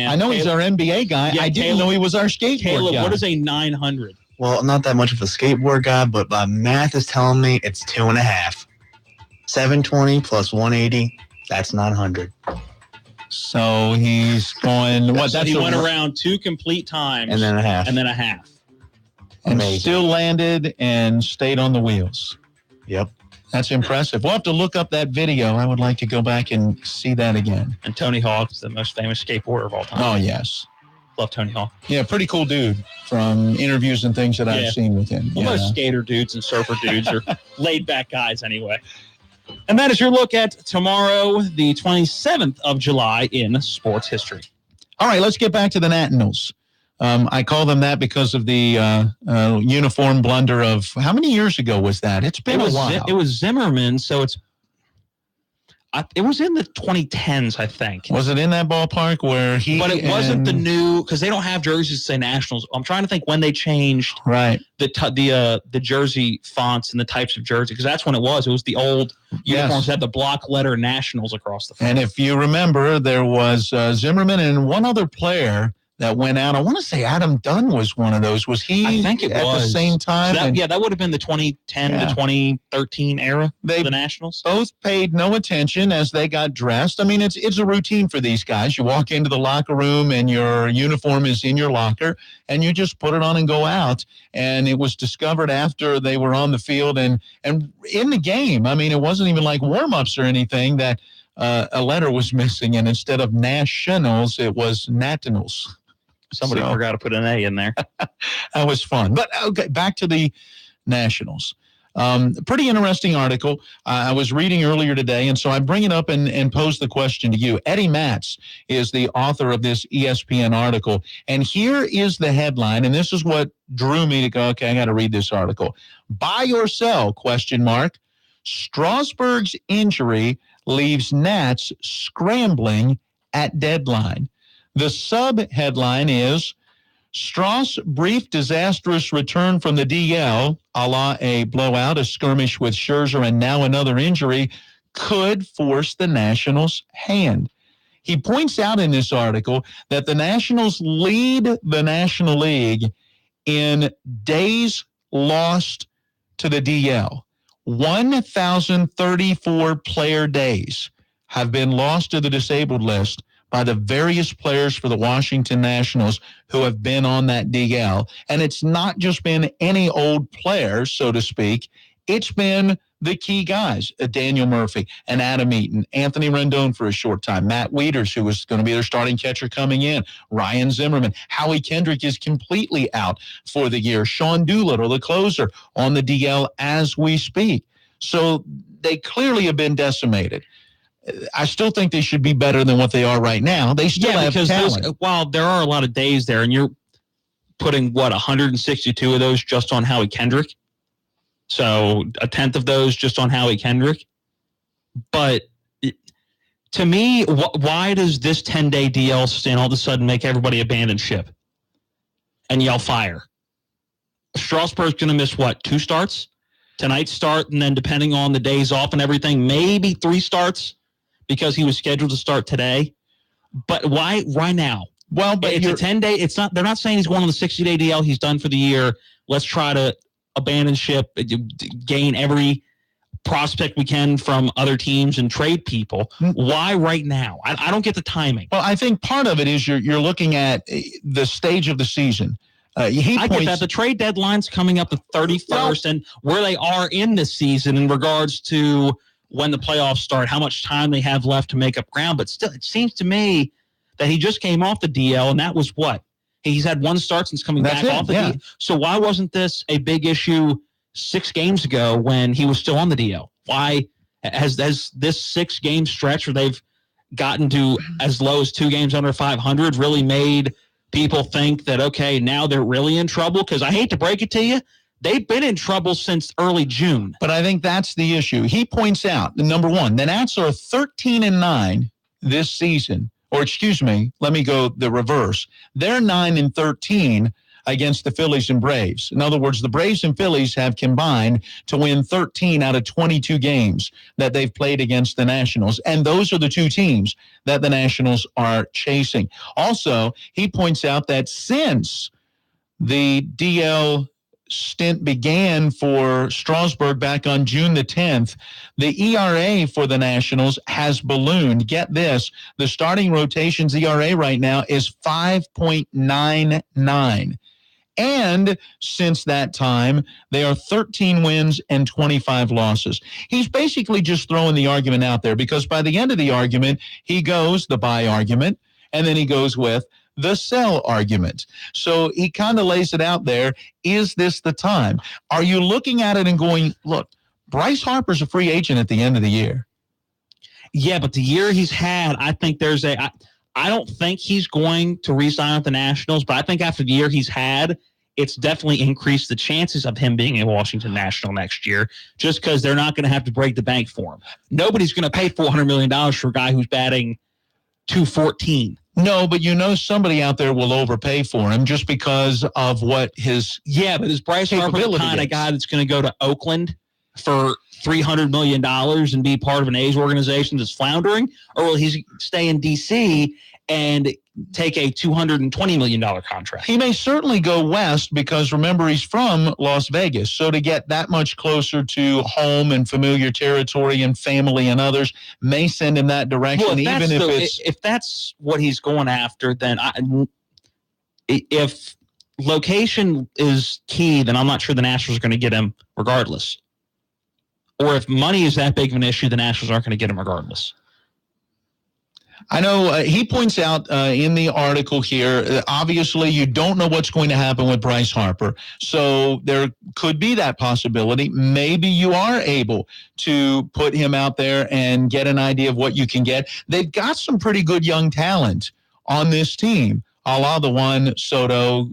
I know he's our NBA guy. Yeah, I didn't know he was our skateboard guy. What is a 900? Well, I'm not that much of a skateboard guy, but my math is telling me it's 2.5. 720 plus 180, that's 900. So he's going, He went around 2 complete times. And then a half. And then a half. And still landed and stayed on the wheels. Yep. That's impressive. We'll have to look up that video. I would like to go back and see that again. And Tony Hawk is the most famous skateboarder of all time. Oh, yes. Love Tony Hawk. Yeah, pretty cool dude from interviews and things that I've seen with him. Well, most skater dudes and surfer dudes are laid-back guys anyway. And that is your look at tomorrow, the 27th of July in sports history. All right, let's get back to the Nationals. I call them that because of the uniform blunder of how many years ago was that? It's been a while. It was Zimmerman, so it was in the 2010s, I think. Was it in that ballpark where But it wasn't the new, because they don't have jerseys that say Nationals. I'm trying to think when they changed the jersey fonts and the types of jersey, because that's when it was. It was the old uniforms that had the block letter Nationals across the front. And if you remember, there was Zimmerman and one other player that went out. I want to say Adam Dunn was one of those. Was he I think it at was. the same time? So that would have been the 2010 to 2013 era for the Nationals. Both paid no attention as they got dressed. I mean, it's a routine for these guys. You walk into the locker room and your uniform is in your locker, and you just put it on and go out. And it was discovered after they were on the field and in the game. I mean, it wasn't even like warm-ups or anything that a letter was missing, and instead of Nationals, it was Nationals. Somebody forgot to put an A in there. That was fun. But okay, back to the Nationals. Pretty interesting article. I was reading earlier today, and so I bring it up and pose the question to you. Eddie Matz is the author of this ESPN article, and here is the headline, and this is what drew me to go, okay, I got to read this article. Buy or sell, ? Strasburg's injury leaves Nats scrambling at deadline. The sub-headline is, Strauss' brief disastrous return from the DL, a la a blowout, a skirmish with Scherzer, and now another injury, could force the Nationals' hand. He points out in this article that the Nationals lead the National League in days lost to the DL. 1,034 player days have been lost to the disabled list by the various players for the Washington Nationals who have been on that DL. And it's not just been any old player, so to speak. It's been the key guys, Daniel Murphy and Adam Eaton, Anthony Rendon for a short time, Matt Wieters, who was going to be their starting catcher coming in, Ryan Zimmerman, Howie Kendrick is completely out for the year, Sean Doolittle, the closer, on the DL as we speak. So they clearly have been decimated. I still think they should be better than what they are right now. They still have talent. While there are a lot of days there, and you're putting, 162 of those just on Howie Kendrick? So a tenth of those just on Howie Kendrick. But to me, why does this 10-day DL stint all of a sudden make everybody abandon ship and yell fire? Strasburg's going to miss, 2 starts? Tonight's start, and then depending on the days off and everything, maybe 3 starts because he was scheduled to start today. But why now? Well, but it's a 10-day. It's not. They're not saying he's going on the 60-day DL. He's done for the year. Let's try to abandon ship, gain every prospect we can from other teams and trade people. Why right now? I don't get the timing. Well, I think part of it is you're looking at the stage of the season. I get that. The trade deadline's coming up the 31st, and where they are in this season in regards to when the playoffs start, how much time they have left to make up ground. But still, it seems to me that he just came off the DL, and that was what? He's had one start since coming back off the DL. So why wasn't this a big issue 6 games ago when he was still on the DL? Why has this 6-game stretch where they've gotten to as low as 2 games under 500 really made people think that, okay, now they're really in trouble? Because I hate to break it to you, they've been in trouble since early June. But I think that's the issue. He points out, number one, the Nats are 13-9 this season. Or excuse me, let me go the reverse. They're 9-13 against the Phillies and Braves. In other words, the Braves and Phillies have combined to win 13 out of 22 games that they've played against the Nationals. And those are the 2 teams that the Nationals are chasing. Also, he points out that since the DL stint began for Strasburg back on June the 10th, the ERA for the Nationals has ballooned. Get this, the starting rotation's ERA right now is 5.99. And since that time, they are 13 wins and 25 losses. He's basically just throwing the argument out there because by the end of the argument, he goes the buy argument, and then he goes with the sell argument. So he kind of lays it out there. Is this the time? Are you looking at it and going, look, Bryce Harper's a free agent at the end of the year? Yeah, but the year he's had, I think I don't think he's going to re-sign with the Nationals, but I think after the year he's had, it's definitely increased the chances of him being a Washington National next year just because they're not going to have to break the bank for him. Nobody's going to pay $400 million for a guy who's batting .214. No, but somebody out there will overpay for him just because of what his but is Bryce Harper the kind of guy that's going to go to Oakland for $300 million and be part of an A's organization that's floundering? Or will he stay in D.C. and take a $220 million contract? He may certainly go west because, remember, he's from Las Vegas. So to get that much closer to home and familiar territory and family and others may send him that direction. Well, if that's what he's going after, then if location is key, then I'm not sure the Nationals are going to get him regardless. Or if money is that big of an issue, the Nationals aren't going to get him regardless. I know he points out in the article here, obviously you don't know what's going to happen with Bryce Harper. So there could be that possibility. Maybe you are able to put him out there and get an idea of what you can get. They've got some pretty good young talent on this team, a la the Juan Soto,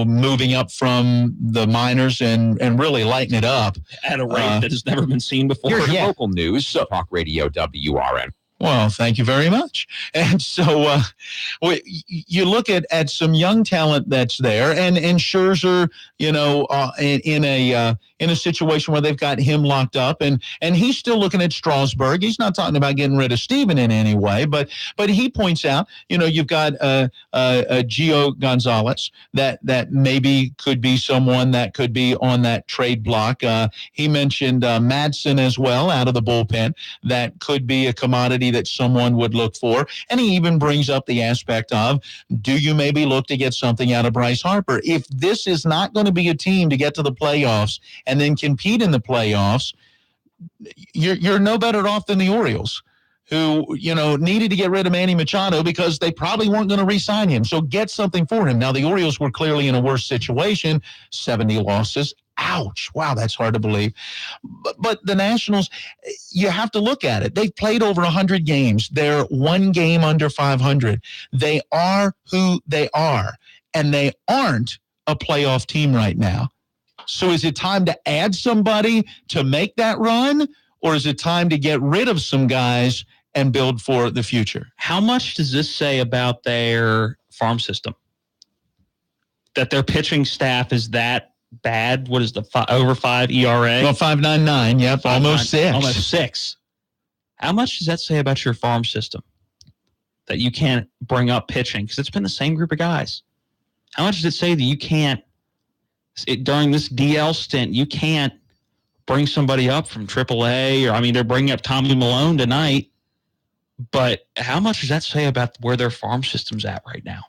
moving up from the minors and really lighting it up. At a rate that has never been seen before. Here's local news, Talk Radio WRN. Well, thank you very much. And so you look at some young talent that's there, and Scherzer, in a situation where they've got him locked up, and he's still looking at Strasburg. He's not talking about getting rid of Steven in any way, but he points out, you've got Gio Gonzalez that maybe could be someone that could be on that trade block. He mentioned Madsen as well out of the bullpen that could be a commodity that someone would look for. And he even brings up the aspect of, do you maybe look to get something out of Bryce Harper? If this is not going to be a team to get to the playoffs and then compete in the playoffs, you're no better off than the Orioles, who, needed to get rid of Manny Machado because they probably weren't going to re-sign him. So get something for him. Now, the Orioles were clearly in a worse situation, 70 losses. Ouch. Wow, that's hard to believe. But the Nationals, you have to look at it. They've played over 100 games. They're 1 game under 500. They are who they are, and they aren't a playoff team right now. So is it time to add somebody to make that run, or is it time to get rid of some guys and build for the future? How much does this say about their farm system? That their pitching staff is that bad? What is the over 5 ERA? Well, 5.99. Yep, almost 6. Almost 6. How much does that say about your farm system? That you can't bring up pitching because it's been the same group of guys. How much does it say that you can't, during this DL stint, you can't bring somebody up from AAA, or they're bringing up Tommy Malone tonight. But how much does that say about where their farm system's at right now?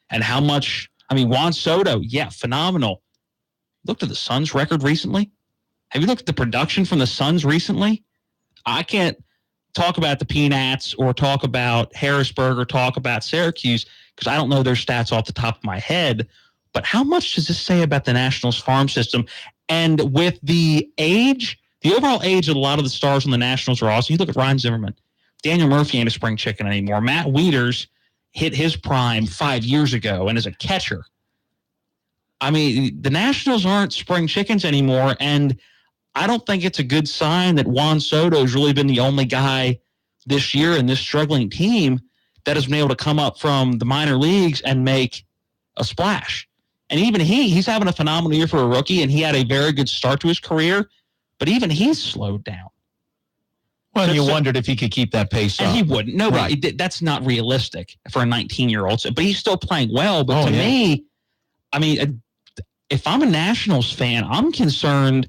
And how much, Juan Soto, yeah, phenomenal. Looked at the Suns record recently. Have you looked at the production from the Suns recently? I can't talk about the Peanuts or talk about Harrisburg or talk about Syracuse because I don't know their stats off the top of my head. But how much does this say about the Nationals farm system? And with the overall age of a lot of the stars on the Nationals are also, you look at Ryan Zimmerman. Daniel Murphy ain't a spring chicken anymore. Matt Wieters hit his prime 5 years ago and is a catcher. The Nationals aren't spring chickens anymore, and I don't think it's a good sign that Juan Soto has really been the only guy this year in this struggling team that has been able to come up from the minor leagues and make a splash. And even he's having a phenomenal year for a rookie, and he had a very good start to his career, but even he's slowed down. Well, you wondered if he could keep that pace up. And he wouldn't. No, right. That's not realistic for a 19-year-old. But he's still playing well. But to me, if I'm a Nationals fan, I'm concerned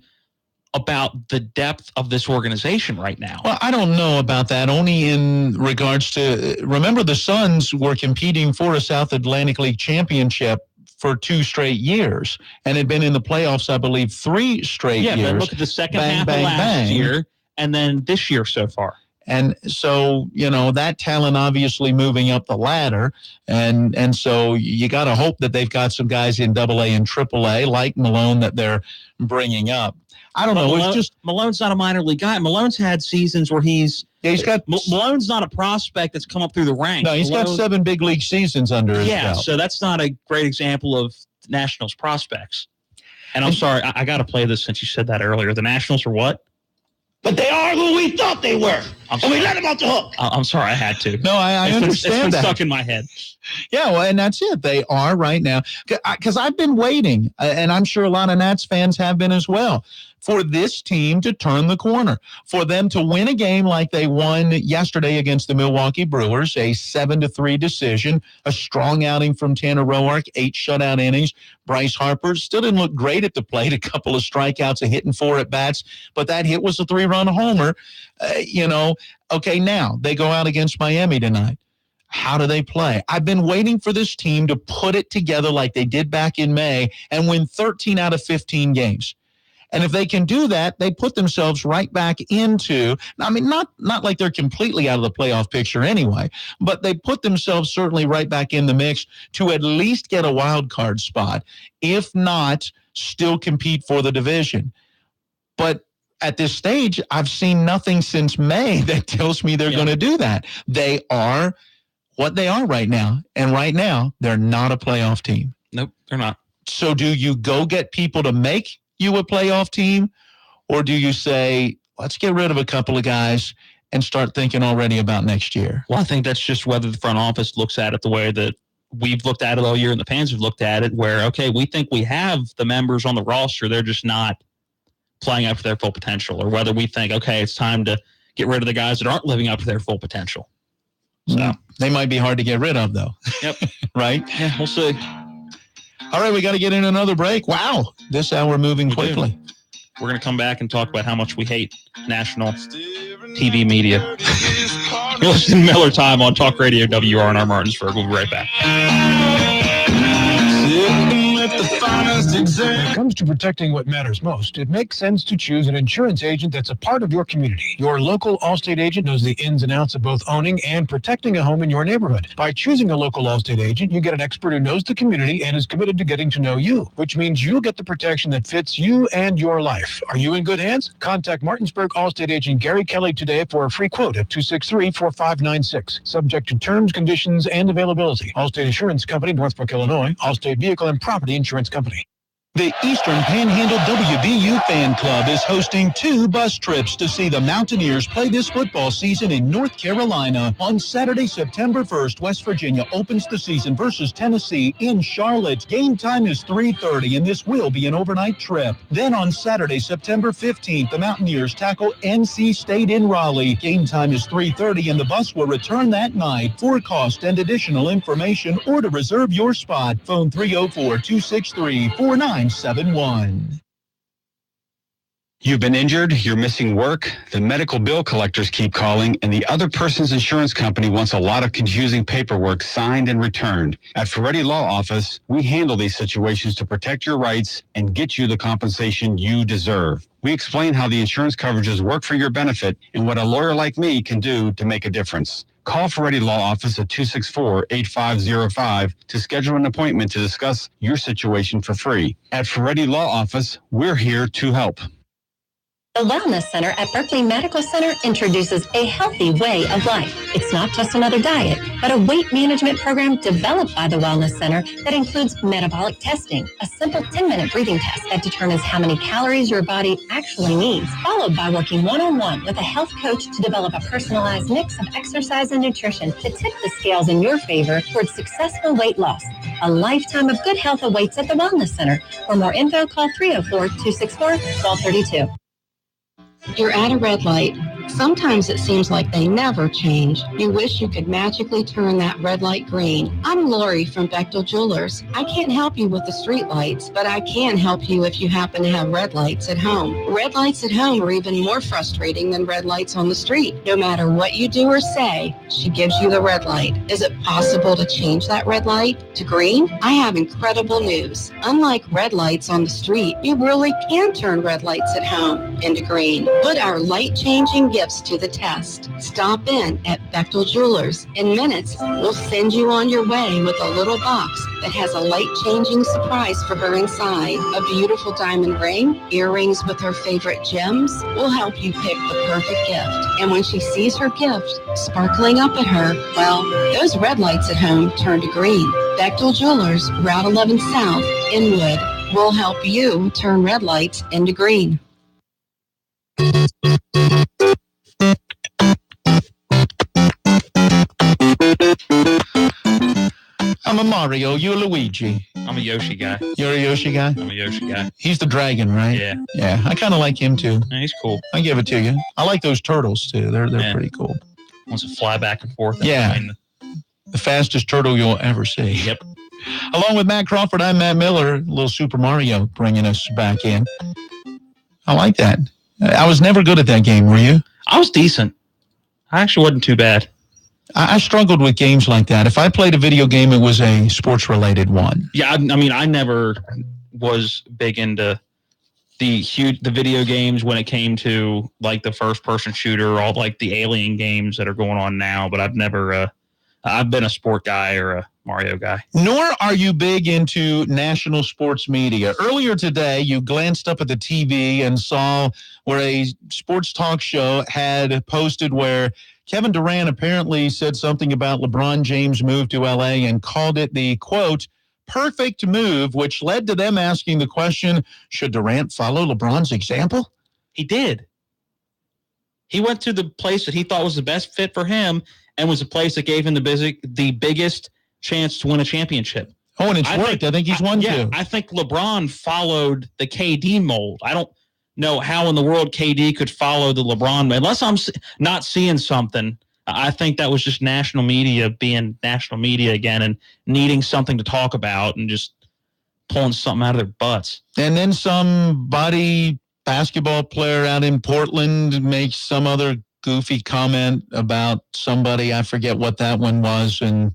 about the depth of this organization right now. Well, I don't know about that, only in regards to, remember the Suns were competing for a South Atlantic League championship for 2 straight years and had been in the playoffs, I believe, 3 straight years. Yeah, but look at the second half of last year. And then this year so far. And so, that talent obviously moving up the ladder. And so you got to hope that they've got some guys in AA and AAA like Malone that they're bringing up. I don't know. It's just Malone's not a minor league guy. Malone's had seasons where he's got Malone's not a prospect that's come up through the ranks. No, he's got 7 big league seasons under his belt. So that's not a great example of Nationals prospects. And I'm sorry, I got to play this since you said that earlier. The Nationals are what? But they are who we thought they were. And we let them off the hook. I'm sorry, I had to. No, I understand it's been that. stuck in my head. Yeah, well, and that's it. They are right now. Because I've been waiting, and I'm sure a lot of Nats fans have been as well, for this team to turn the corner, for them to win a game like they won yesterday against the Milwaukee Brewers, a 7-3 decision, a strong outing from Tanner Roark, 8 shutout innings. Bryce Harper still didn't look great at the plate, a couple of strikeouts, a hit and 4 at-bats, but that hit was a 3-run homer. Okay, now they go out against Miami tonight. How do they play? I've been waiting for this team to put it together like they did back in May and win 13 out of 15 games. And if they can do that, they put themselves right back into, not like they're completely out of the playoff picture anyway, but they put themselves certainly right back in the mix to at least get a wild card spot, if not still compete for the division. But at this stage, I've seen nothing since May that tells me they're going to do that. They are what they are right now. And right now, they're not a playoff team. Nope, they're not. So do you go get people to make you a playoff team, or do you say, let's get rid of a couple of guys and start thinking already about next year? Well, I think that's just whether the front office looks at it the way that we've looked at it all year and the fans have looked at it, where, okay, we think we have the members on the roster, they're just not playing up to their full potential, or whether we think, okay, it's time to get rid of the guys that aren't living up to their full potential. So they might be hard to get rid of, though. Yep. Right? Yeah, we'll see. All right, we got to get in another break. Wow, this hour moving quickly. We're going to come back and talk about how much we hate national TV media. You're listening to Miller Time on Talk Radio WRNR Martinsburg. We'll be right back. When it comes to protecting what matters most, it makes sense to choose an insurance agent that's a part of your community. Your local Allstate agent knows the ins and outs of both owning and protecting a home in your neighborhood. By choosing a local Allstate agent, you get an expert who knows the community and is committed to getting to know you, which means you'll get the protection that fits you and your life. Are you in good hands? Contact Martinsburg Allstate agent Gary Kelly today for a free quote at 263-4596. Subject to terms, conditions, and availability. Allstate Insurance Company, Northbrook, Illinois. Allstate Vehicle and Property Insurance Company. The Eastern Panhandle WVU Fan Club is hosting 2 bus trips to see the Mountaineers play this football season in North Carolina. On Saturday, September 1st, West Virginia opens the season versus Tennessee in Charlotte. Game time is 3:30, and this will be an overnight trip. Then on Saturday, September 15th, the Mountaineers tackle NC State in Raleigh. Game time is 3:30, and the bus will return that night. For cost and additional information or to reserve your spot, phone 304-263-4971. You've been injured, you're missing work, the medical bill collectors keep calling, and the other person's insurance company wants a lot of confusing paperwork signed and returned. At Ferretti Law Office, we handle these situations to protect your rights and get you the compensation you deserve. We explain how the insurance coverages work for your benefit and what a lawyer like me can do to make a difference. Call Ferretti Law Office at 264-8505 to schedule an appointment to discuss your situation for free. At Ferretti Law Office, we're here to help. The Wellness Center at Berkeley Medical Center introduces a healthy way of life. It's not just another diet, but a weight management program developed by the Wellness Center that includes metabolic testing, a simple 10-minute breathing test that determines how many calories your body actually needs, followed by working one-on-one with a health coach to develop a personalized mix of exercise and nutrition to tip the scales in your favor towards successful weight loss. A lifetime of good health awaits at the Wellness Center. For more info, call 304-264-1232. You're at a red light. Sometimes it seems like they never change. You wish you could magically turn that red light green. I'm Lori from Bechtel Jewelers. I can't help you with the street lights, but I can help you if you happen to have red lights at home. Red lights at home are even more frustrating than red lights on the street. No matter what you do or say, she gives you the red light. Is it possible to change that red light to green? I have incredible news. Unlike red lights on the street, you really can turn red lights at home into green. Put our light-changing gifts to the test. Stop in at Bechtel Jewelers. In minutes, we'll send you on your way with a little box that has a light-changing surprise for her inside. A beautiful diamond ring, earrings with her favorite gems. We'll help you pick the perfect gift. And when she sees her gift sparkling up at her, well, those red lights at home turn to green. Bechtel Jewelers, Route 11 South, Inwood. We'll help you turn red lights into green. I'm a Mario. You're Luigi. I'm a Yoshi guy. You're a Yoshi guy? I'm a Yoshi guy. He's the dragon, right? Yeah. Yeah, I kind of like him too. Yeah, he's cool. I give it to you. I like those turtles too. They're pretty cool. Wants to fly back and forth. Yeah. The fastest turtle you'll ever see. Yep. Along with Matt Crawford, I'm Matt Miller. Little Super Mario bringing us back in. I like that. I was never good at that game, were you? I was decent. I actually wasn't too bad. I struggled with games like that. If I played a video game, it was a sports-related one. Yeah, I mean, I never was big into the video games when it came to like the first-person shooter, all like the Alien games that are going on now. But I've never, I've been a sport guy or a Mario guy. Nor are you big into national sports media. Earlier today, you glanced up at the TV and saw where a sports talk show had posted where Kevin Durant apparently said something about LeBron James' move to L.A. and called it the, quote, perfect move, which led to them asking the question, should Durant follow LeBron's example? He did. He went to the place that he thought was the best fit for him and was a place that gave him the biggest chance to win a championship. Oh, and it's worked. I think he's won two. I think LeBron followed the KD mold. I don't know how in the world KD could follow the LeBron, unless I'm not seeing something. I think that was just national media being national media again and needing something to talk about and just pulling something out of their butts. And then somebody, basketball player out in Portland, makes some other goofy comment about somebody. I forget what that one was, and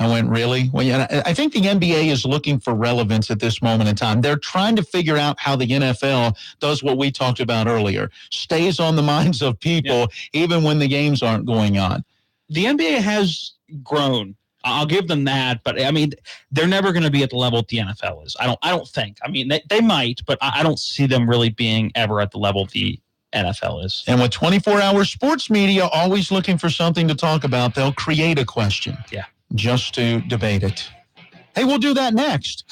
I went, really? Well, yeah, I think the NBA is looking for relevance at this moment in time. They're trying to figure out how the NFL does what we talked about earlier, stays on the minds of people even when the games aren't going on. The NBA has grown. I'll give them that, but I mean, they're never going to be at the level that the NFL is. I don't think. I mean, they might, but I don't see them really being ever at the level the NFL is. And with 24-hour sports media always looking for something to talk about, they'll create a question. Yeah. Just to debate it. Hey, we'll do that next.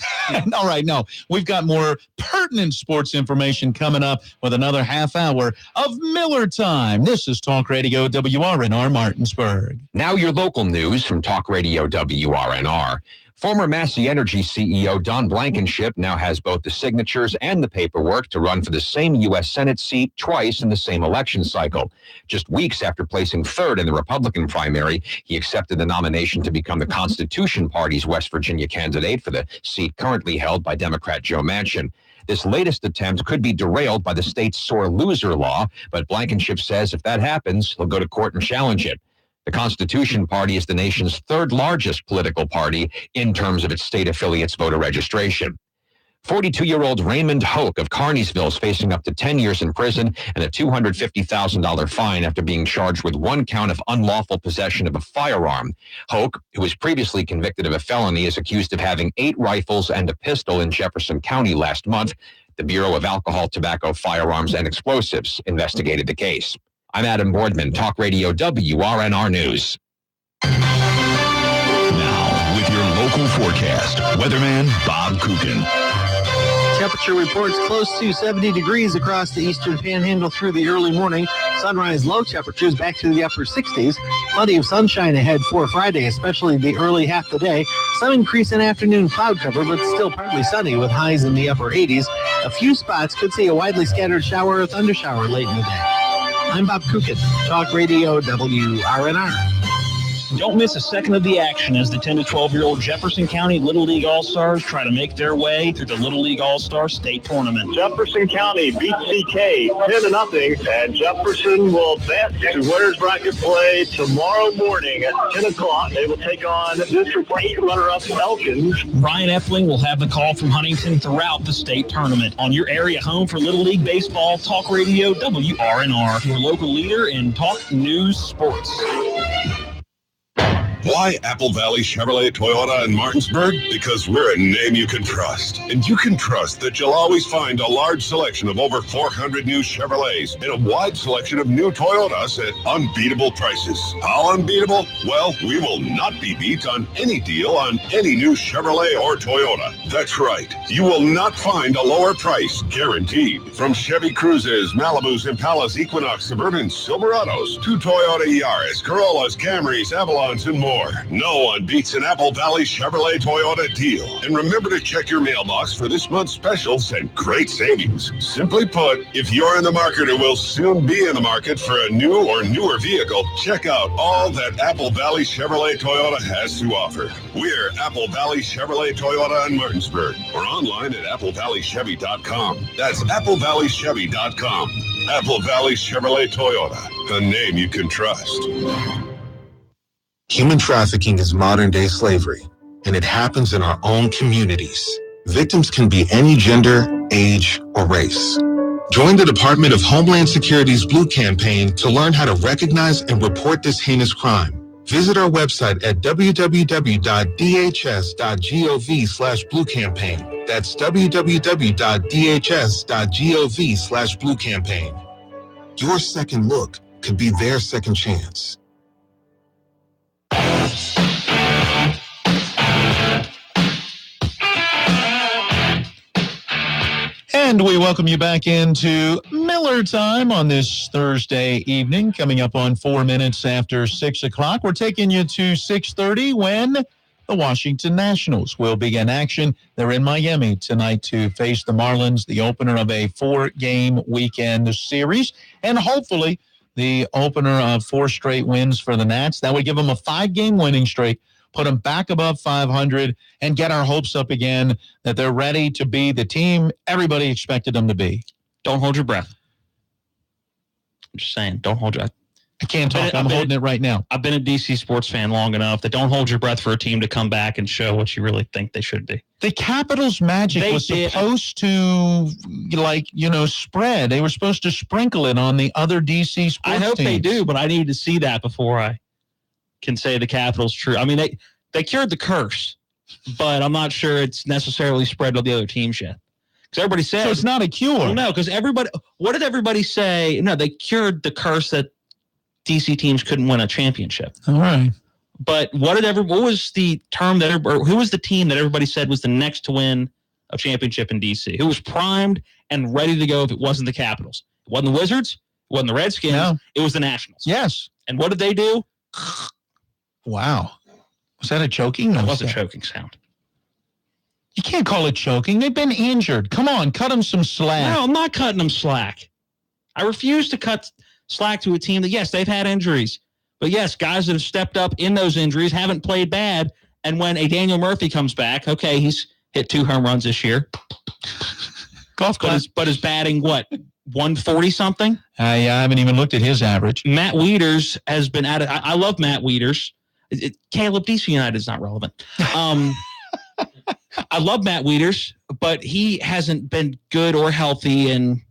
All right, no. We've got more pertinent sports information coming up with another half hour of Miller Time. This is Talk Radio WRNR Martinsburg. Now your local news from Talk Radio WRNR. Former Massey Energy CEO Don Blankenship now has both the signatures and the paperwork to run for the same U.S. Senate seat twice in the same election cycle. Just weeks after placing third in the Republican primary, he accepted the nomination to become the Constitution Party's West Virginia candidate for the seat currently held by Democrat Joe Manchin. This latest attempt could be derailed by the state's sore loser law, but Blankenship says if that happens, he'll go to court and challenge it. The Constitution Party is the nation's third largest political party in terms of its state affiliates' voter registration. 42-year-old Raymond Hoke of Carneysville is facing up to 10 years in prison and a $250,000 fine after being charged with one count of unlawful possession of a firearm. Hoke, who was previously convicted of a felony, is accused of having 8 rifles and a pistol in Jefferson County last month. The Bureau of Alcohol, Tobacco, Firearms, and Explosives investigated the case. I'm Adam Boardman, Talk Radio WRNR News. Now, with your local forecast, weatherman Bob Kukin. Temperature reports close to 70 degrees across the eastern panhandle through the early morning. Sunrise low temperatures back to the upper 60s. Plenty of sunshine ahead for Friday, especially the early half of the day. Some increase in afternoon cloud cover, but still partly sunny with highs in the upper 80s. A few spots could see a widely scattered shower or thundershower late in the day. I'm Bob Kukin, Talk Radio WRNR. Don't miss a second of the action as the 10 to 12-year-old Jefferson County Little League All-Stars try to make their way through the Little League All-Star State Tournament. Jefferson County beats CK 10-0, and Jefferson will advance to winners bracket play tomorrow morning at 10 o'clock. They will take on District 8 runner-up Elkins. Ryan Epling will have the call from Huntington throughout the state tournament. On your area home for Little League Baseball, Talk Radio WRNR, your local leader in talk news sports. Why Apple Valley Chevrolet Toyota in Martinsburg? Because we're a name you can trust. And you can trust that you'll always find a large selection of over 400 new Chevrolets and a wide selection of new Toyotas at unbeatable prices. How unbeatable? Well, we will not be beat on any deal on any new Chevrolet or Toyota. That's right. You will not find a lower price, guaranteed. From Chevy Cruzes, Malibus, Impalas, Equinox, Suburbans, Silverados, to Toyota Yaris, Corollas, Camrys, Avalons, and more. No one beats an Apple Valley Chevrolet Toyota deal. And remember to check your mailbox for this month's specials and great savings. Simply put, if you're in the market or will soon be in the market for a new or newer vehicle, check out all that Apple Valley Chevrolet Toyota has to offer. We're Apple Valley Chevrolet Toyota in Martinsburg, or online at applevalleychevy.com. That's applevalleychevy.com. Apple Valley Chevrolet Toyota, a name you can trust. Human trafficking is modern-day slavery, and it happens in our own communities. Victims can be any gender, age, or race. Join the Department of Homeland Security's Blue Campaign to learn how to recognize and report this heinous crime. Visit our website at www.dhs.gov/bluecampaign. That's www.dhs.gov/bluecampaign. Your second look could be their second chance. And we welcome you back into Miller Time on this Thursday evening. Coming up on 4 minutes after 6 o'clock. We're taking you to 6:30 when the Washington Nationals will begin action. They're in Miami tonight to face the Marlins, the opener of a 4-game weekend series, and hopefully the opener of 4 straight wins for the Nats. That would give them a 5-game winning streak, put them back above 500, and get our hopes up again that they're ready to be the team everybody expected them to be. Don't hold your breath. I'm just saying, don't hold your breath. I can't talk. I'm holding it right now. I've been a DC sports fan long enough that don't hold your breath for a team to come back and show what you really think they should be. The Capitals' magic was supposed to, spread. They were supposed to sprinkle it on the other DC sports I hope teams. they do, but I need to see that before I can say the Capitals true. I mean, they cured the curse, but I'm not sure it's necessarily spread to the other teams yet. Because everybody said so. It's not a cure. Well, no, because what did everybody say? No, they cured the curse that DC teams couldn't win a championship. All right. But what was the term who was the team that everybody said was the next to win a championship in DC? Who was primed and ready to go if it wasn't the Capitals? It wasn't the Wizards. It wasn't the Redskins. No. It was the Nationals. Yes. And what did they do? Wow. Was that a choking? That was a choking sound. You can't call it choking. They've been injured. Come on, cut them some slack. No, I'm not cutting them slack. I refuse to cut slack to a team that, yes, they've had injuries. But, yes, guys that have stepped up in those injuries haven't played bad. And when a Daniel Murphy comes back, okay, he's hit 2 home runs this year. Golf clap. But is batting what? 140 something? I haven't even looked at his average. Matt Wieters has been at it. I love Matt Wieters. Caleb, DC United is not relevant. I love Matt Wieters, but he hasn't been good or healthy in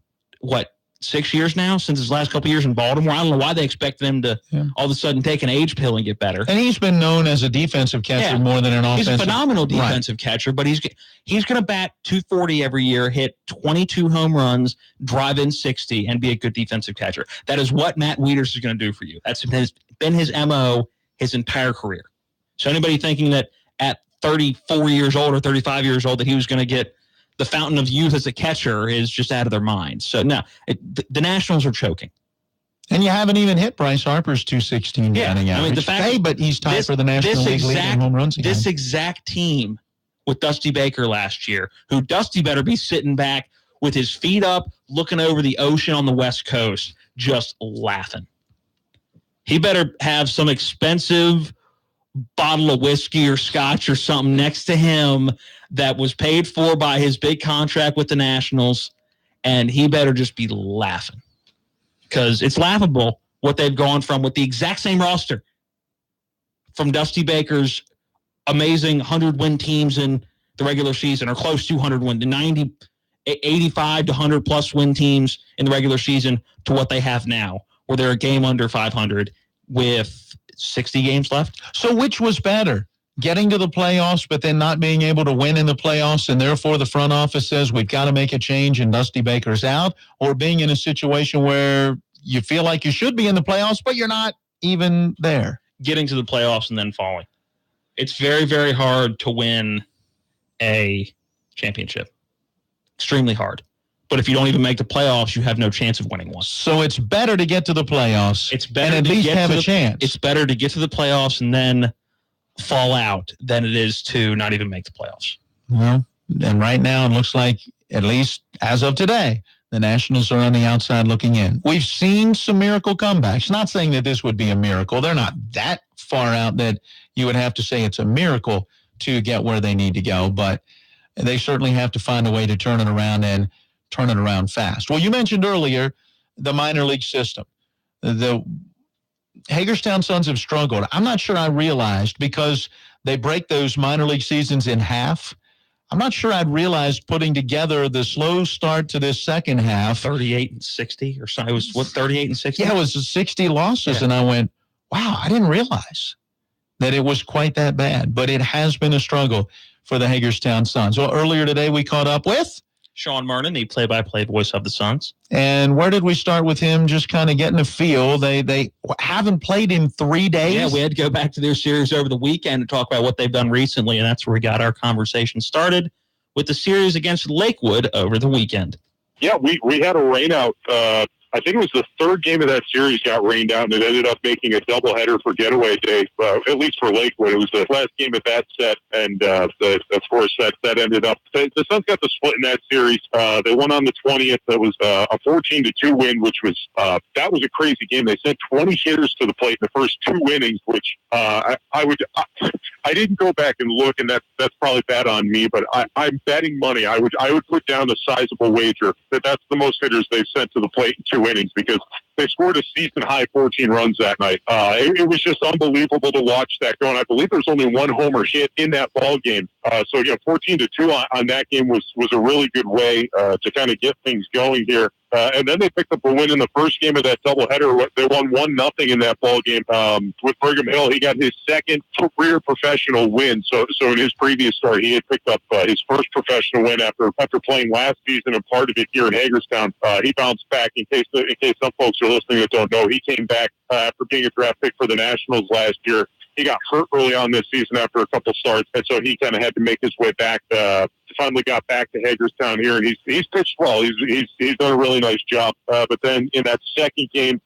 6 years now, since his last couple years in Baltimore. I don't know why they expect them to all of a sudden take an age pill and get better. And he's been known as a defensive catcher more than an offensive. He's a phenomenal defensive catcher, but he's going to bat 240 every year, hit 22 home runs, drive in 60, and be a good defensive catcher. That is what Matt Wieters is going to do for you. That's been his MO his entire career. So anybody thinking that at 34 years old or 35 years old that he was going to get the fountain of youth as a catcher is just out of their minds. So, no, the Nationals are choking. And you haven't even hit Bryce Harper's 216 batting average. The fact but he's tied for the National League lead in home runs again. This exact team with Dusty Baker last year, who Dusty better be sitting back with his feet up, looking over the ocean on the West Coast, just laughing. He better have some expensive bottle of whiskey or scotch or something next to him that was paid for by his big contract with the Nationals, and he better just be laughing, because it's laughable what they've gone from with the exact same roster from Dusty Baker's amazing 100-win teams in the regular season, or close to 100-win, the 85 to 100-plus win teams in the regular season, to what they have now, where they're a game under 500 with 60 games left. So which was better? Getting to the playoffs, but then not being able to win in the playoffs, and therefore the front office says we've got to make a change and Dusty Baker's out, or being in a situation where you feel like you should be in the playoffs, but you're not even there? Getting to the playoffs and then falling. It's very, very hard to win a championship. Extremely hard. But if you don't even make the playoffs, you have no chance of winning one. So it's better to get to the playoffs. It's better and at least have a chance. It's better to get to the playoffs and then fall out than it is to not even make the playoffs. Well, and right now it looks like, at least as of today, the Nationals are on the outside looking in. We've seen some miracle comebacks. Not saying that this would be a miracle. They're not that far out that you would have to say it's a miracle to get where they need to go, but they certainly have to find a way to turn it around and turn it around fast. Well, you mentioned earlier the minor league system. The Hagerstown Suns have struggled. I'm not sure I realized, because they break those minor league seasons in half. I'm not sure I'd realized putting together the slow start to this second half. 38 and 60 or something. It was, 38 and 60? Yeah, it was 60 losses. Yeah. And I went, wow, I didn't realize that it was quite that bad. But it has been a struggle for the Hagerstown Suns. Well, earlier today we caught up with Sean Murnan, the play-by-play voice of the Suns. And where did we start with him? Just kind of getting a feel. They haven't played in 3 days. Yeah, we had to go back to their series over the weekend to talk about what they've done recently, and that's where we got our conversation started with the series against Lakewood over the weekend. Yeah, we had a rain out. I think it was the third game of that series got rained out, and it ended up making a doubleheader for getaway day, at least for Lakewood. It was the last game of that set, and of course that ended up. The Suns got the split in that series. They won on the 20th. That was a 14-2 win, which was that was a crazy game. They sent 20 hitters to the plate in the first 2 innings, which I didn't go back and look, and that's probably bad on me. But I'm betting money. I would put down a sizable wager that that's the most hitters they've sent to the plate in 2 innings, because they scored a season-high 14 runs that night. It was just unbelievable to watch that go, and I believe there's only 1 homer hit in that ball game. So, 14-2 on that game was a really good way to kind of get things going here. And then they picked up a win in the first game of that doubleheader. They won 1-0 in that ball game with Brigham Hill. He got his second career professional win. So in his previous start, he had picked up his first professional win after playing last season and part of it here in Hagerstown. He bounced back. In case some folks are listening that don't know, he came back after being a draft pick for the Nationals last year. He got hurt early on this season after a couple starts, and so he kind of had to make his way back. Finally got back to Hagerstown here, and he's pitched well. He's done a really nice job. But then in that second game,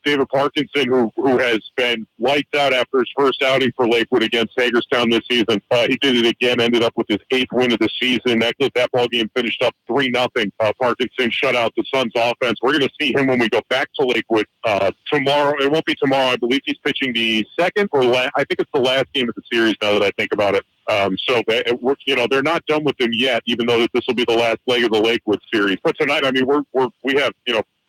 David Parkinson, who has been lights out after his first outing for Lakewood against Hagerstown this season, he did it again. Ended up with his 8th win of the season. That ball game finished up 3-0. Parkinson shut out the Suns' offense. We're going to see him when we go back to Lakewood tomorrow. It won't be tomorrow. I believe he's pitching the second or I think it's the last game of the series. Now that I think about it. So they're not done with him yet, even though this will be the last leg of the Lakewood series. But tonight, I mean, we have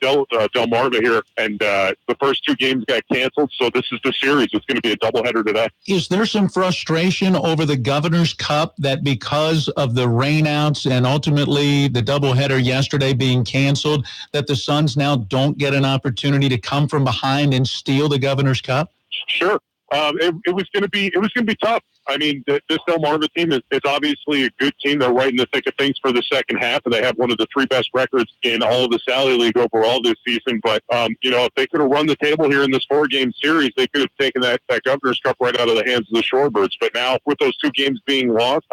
Delmarva here, and the first two games got canceled, so this is the series. It's going to be a doubleheader today. Is there some frustration over the Governor's Cup that because of the rainouts and ultimately the doubleheader yesterday being canceled, that the Suns now don't get an opportunity to come from behind and steal the Governor's Cup? Sure. It was going to be tough. I mean, this Delmarva team is obviously a good team. They're right in the thick of things for the second half, and they have one of the three best records in all of the Sally League overall this season. But, if they could have run the table here in this 4-game series, they could have taken that Governor's Cup right out of the hands of the Shorebirds. But now, with those 2 games being lost,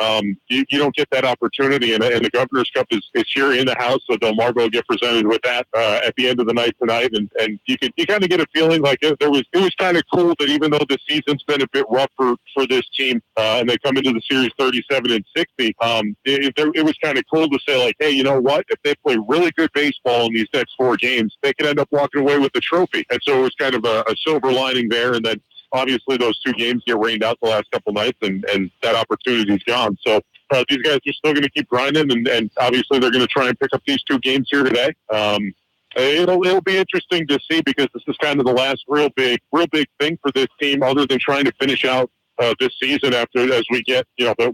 you don't get that opportunity. And the Governor's Cup is here in the house, so Delmarva will get presented with that at the end of the night tonight. And you kind of get a feeling like it was kind of cool that even though the season's been a bit rough for this team, and they come into the series 37-60. It was kind of cool to say, like, hey, you know what? If they play really good baseball in these next 4 games, they could end up walking away with the trophy. And so it was kind of a silver lining there. And then obviously those 2 games get rained out the last couple nights, and that opportunity's gone. So these guys are still going to keep grinding, and obviously they're going to try and pick up these 2 games here today. It'll be interesting to see, because this is kind of the last real big thing for this team, other than trying to finish out this season as we get,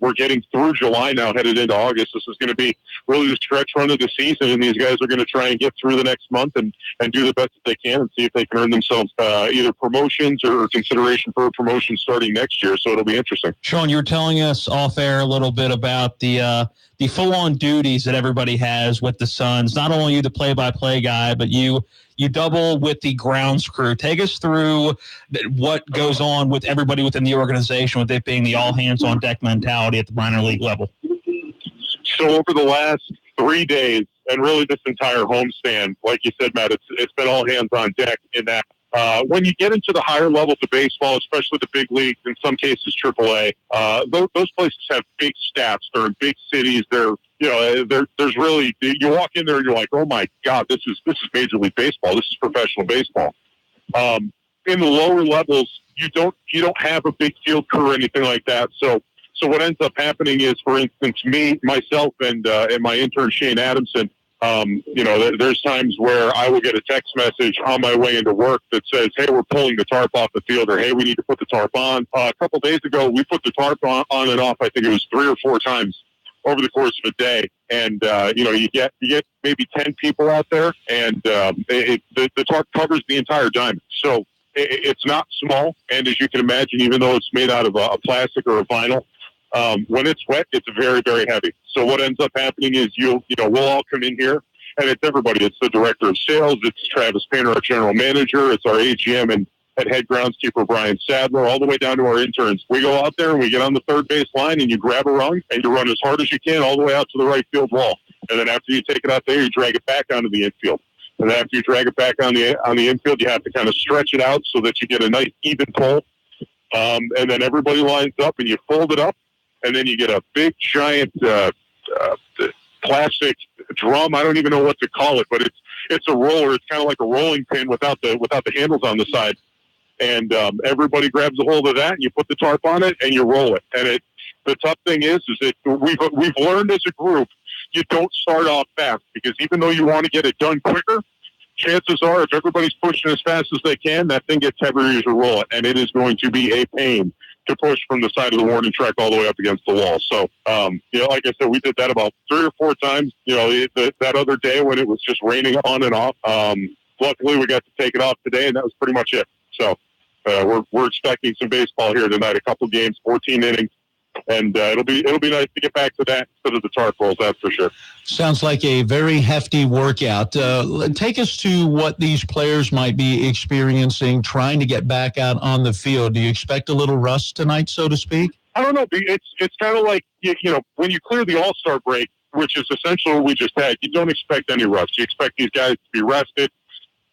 we're getting through July now, headed into August. This is going to be really the stretch run of the season, and these guys are going to try and get through the next month and do the best that they can and see if they can earn themselves either promotions or consideration for a promotion starting next year. So it'll be interesting. Sean, you were telling us off air a little bit about the full-on duties that everybody has with the Suns. Not only you, the play-by-play guy, but you double with the grounds crew. Take us through what goes on with everybody within the organization, with it being the all-hands-on-deck mentality at the minor league level. So over the last 3 days, and really this entire homestand, like you said, Matt, it's been all hands on deck in that. When you get into the higher levels of baseball, especially the big leagues, in some cases AAA, those places have big staffs. They're in big cities. There's really, you walk in there and you're like, oh my God, this is Major League Baseball. This is professional baseball. In the lower levels, you don't have a big field crew or anything like that. So what ends up happening is, for instance, myself, and my intern Shane Adamson. There's times where I will get a text message on my way into work that says, hey, we're pulling the tarp off the field, or hey, we need to put the tarp on. A couple days ago, we put the tarp on and off. I think it was 3 or 4 times over the course of a day. And, you get maybe 10 people out there, and the tarp covers the entire diamond. So it's not small. And as you can imagine, even though it's made out of a plastic or a vinyl, when it's wet, it's very, very heavy. So what ends up happening is we'll all come in here, and it's everybody. It's the director of sales. It's Travis Painter, our general manager. It's our AGM and head groundskeeper, Brian Sadler, all the way down to our interns. We go out there and we get on the third base line, and you grab a rung and you run as hard as you can all the way out to the right field wall. And then after you take it out there, you drag it back onto the infield. And then after you drag it back on the infield, you have to kind of stretch it out so that you get a nice even pull. And then everybody lines up and you fold it up, and then you get a big giant plastic drum. I don't even know what to call it, but it's a roller. It's kind of like a rolling pin without the handles on the side. And everybody grabs a hold of that, and you put the tarp on it, and you roll it. And the tough thing is that we've learned as a group, you don't start off fast, because even though you want to get it done quicker, chances are if everybody's pushing as fast as they can, that thing gets heavier as you roll it, and it is going to be a pain to push from the side of the warning track all the way up against the wall. So, like I said, we did that about 3 or 4 times, that other day when it was just raining on and off. Luckily, we got to take it off today, and that was pretty much it. So we're expecting some baseball here tonight, a couple games, 14 innings. And it'll be nice to get back to that instead of the tarp rolls, that's for sure. Sounds like a very hefty workout. Take us to what these players might be experiencing trying to get back out on the field. Do you expect a little rust tonight, so to speak? I don't know. It's kind of like, when you clear the All-Star break, which is essentially what we just had, you don't expect any rust. You expect these guys to be rested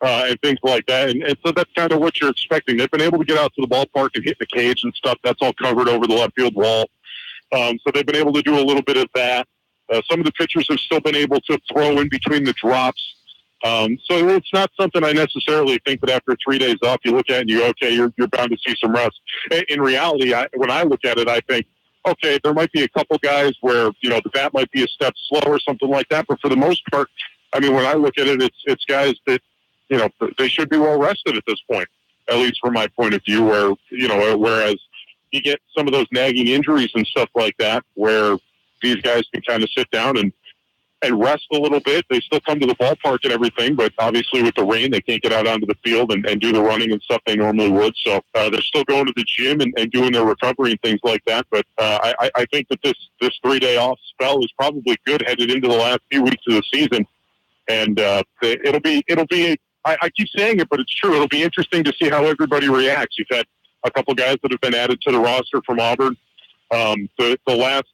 and things like that. And so that's kind of what you're expecting. They've been able to get out to the ballpark and hit the cage and stuff. That's all covered over the left field wall. So they've been able to do a little bit of that. Some of the pitchers have still been able to throw in between the drops. So it's not something I necessarily think that after 3 days off, you look at it and you go, okay, you're bound to see some rust. In reality, when I look at it, I think, okay, there might be a couple guys where, the bat might be a step slow or something like that. But for the most part, I mean, when I look at it, it's guys that, they should be well rested at this point, at least from my point of view, where, whereas you get some of those nagging injuries and stuff like that, where these guys can kind of sit down and rest a little bit. They still come to the ballpark and everything, but obviously with the rain, they can't get out onto the field and do the running and stuff they normally would. So they're still going to the gym and doing their recovery and things like that. But I think that this 3-day off spell is probably good headed into the last few weeks of the season. And it'll be. I keep saying it, but it's true. It'll be interesting to see how everybody reacts. You've had a couple guys that have been added to the roster from Auburn. The last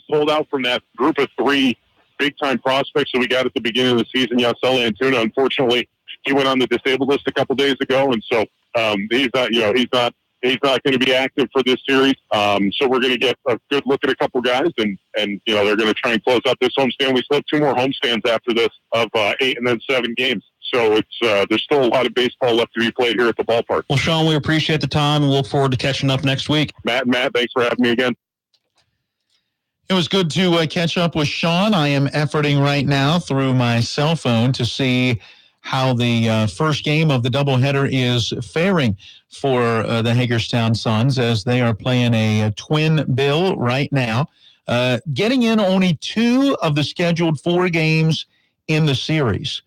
holdout from that group of 3 big-time prospects that we got at the beginning of the season, Yasel Antuna, unfortunately, he went on the disabled list a couple days ago, and so he's not going to be active for this series. So we're going to get a good look at a couple guys, and they're going to try and close out this homestand. We still have 2 more homestands after this of 8 and then 7 games. So it's there's still a lot of baseball left to be played here at the ballpark. Well, Sean, we appreciate the time and look forward to catching up next week. Matt, thanks for having me again. It was good to catch up with Sean. I am efforting right now through my cell phone to see how the first game of the doubleheader is faring for the Hagerstown Suns as they are playing a twin bill right now, getting in only 2 of the scheduled 4 games in the series.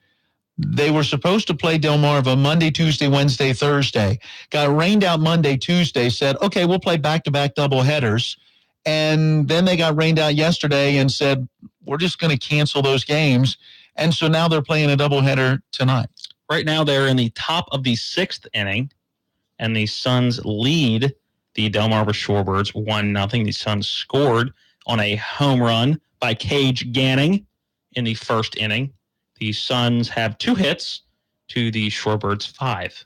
They were supposed to play Delmarva Monday, Tuesday, Wednesday, Thursday. Got rained out Monday, Tuesday, said, okay, we'll play back-to-back doubleheaders. And then they got rained out yesterday and said, we're just going to cancel those games. And so now they're playing a doubleheader tonight. Right now they're in the top of the 6th inning, and the Suns lead the Delmarva Shorebirds 1-0. The Suns scored on a home run by Cage Ganning in the first inning. The Suns have 2 hits to the Shorebirds 5.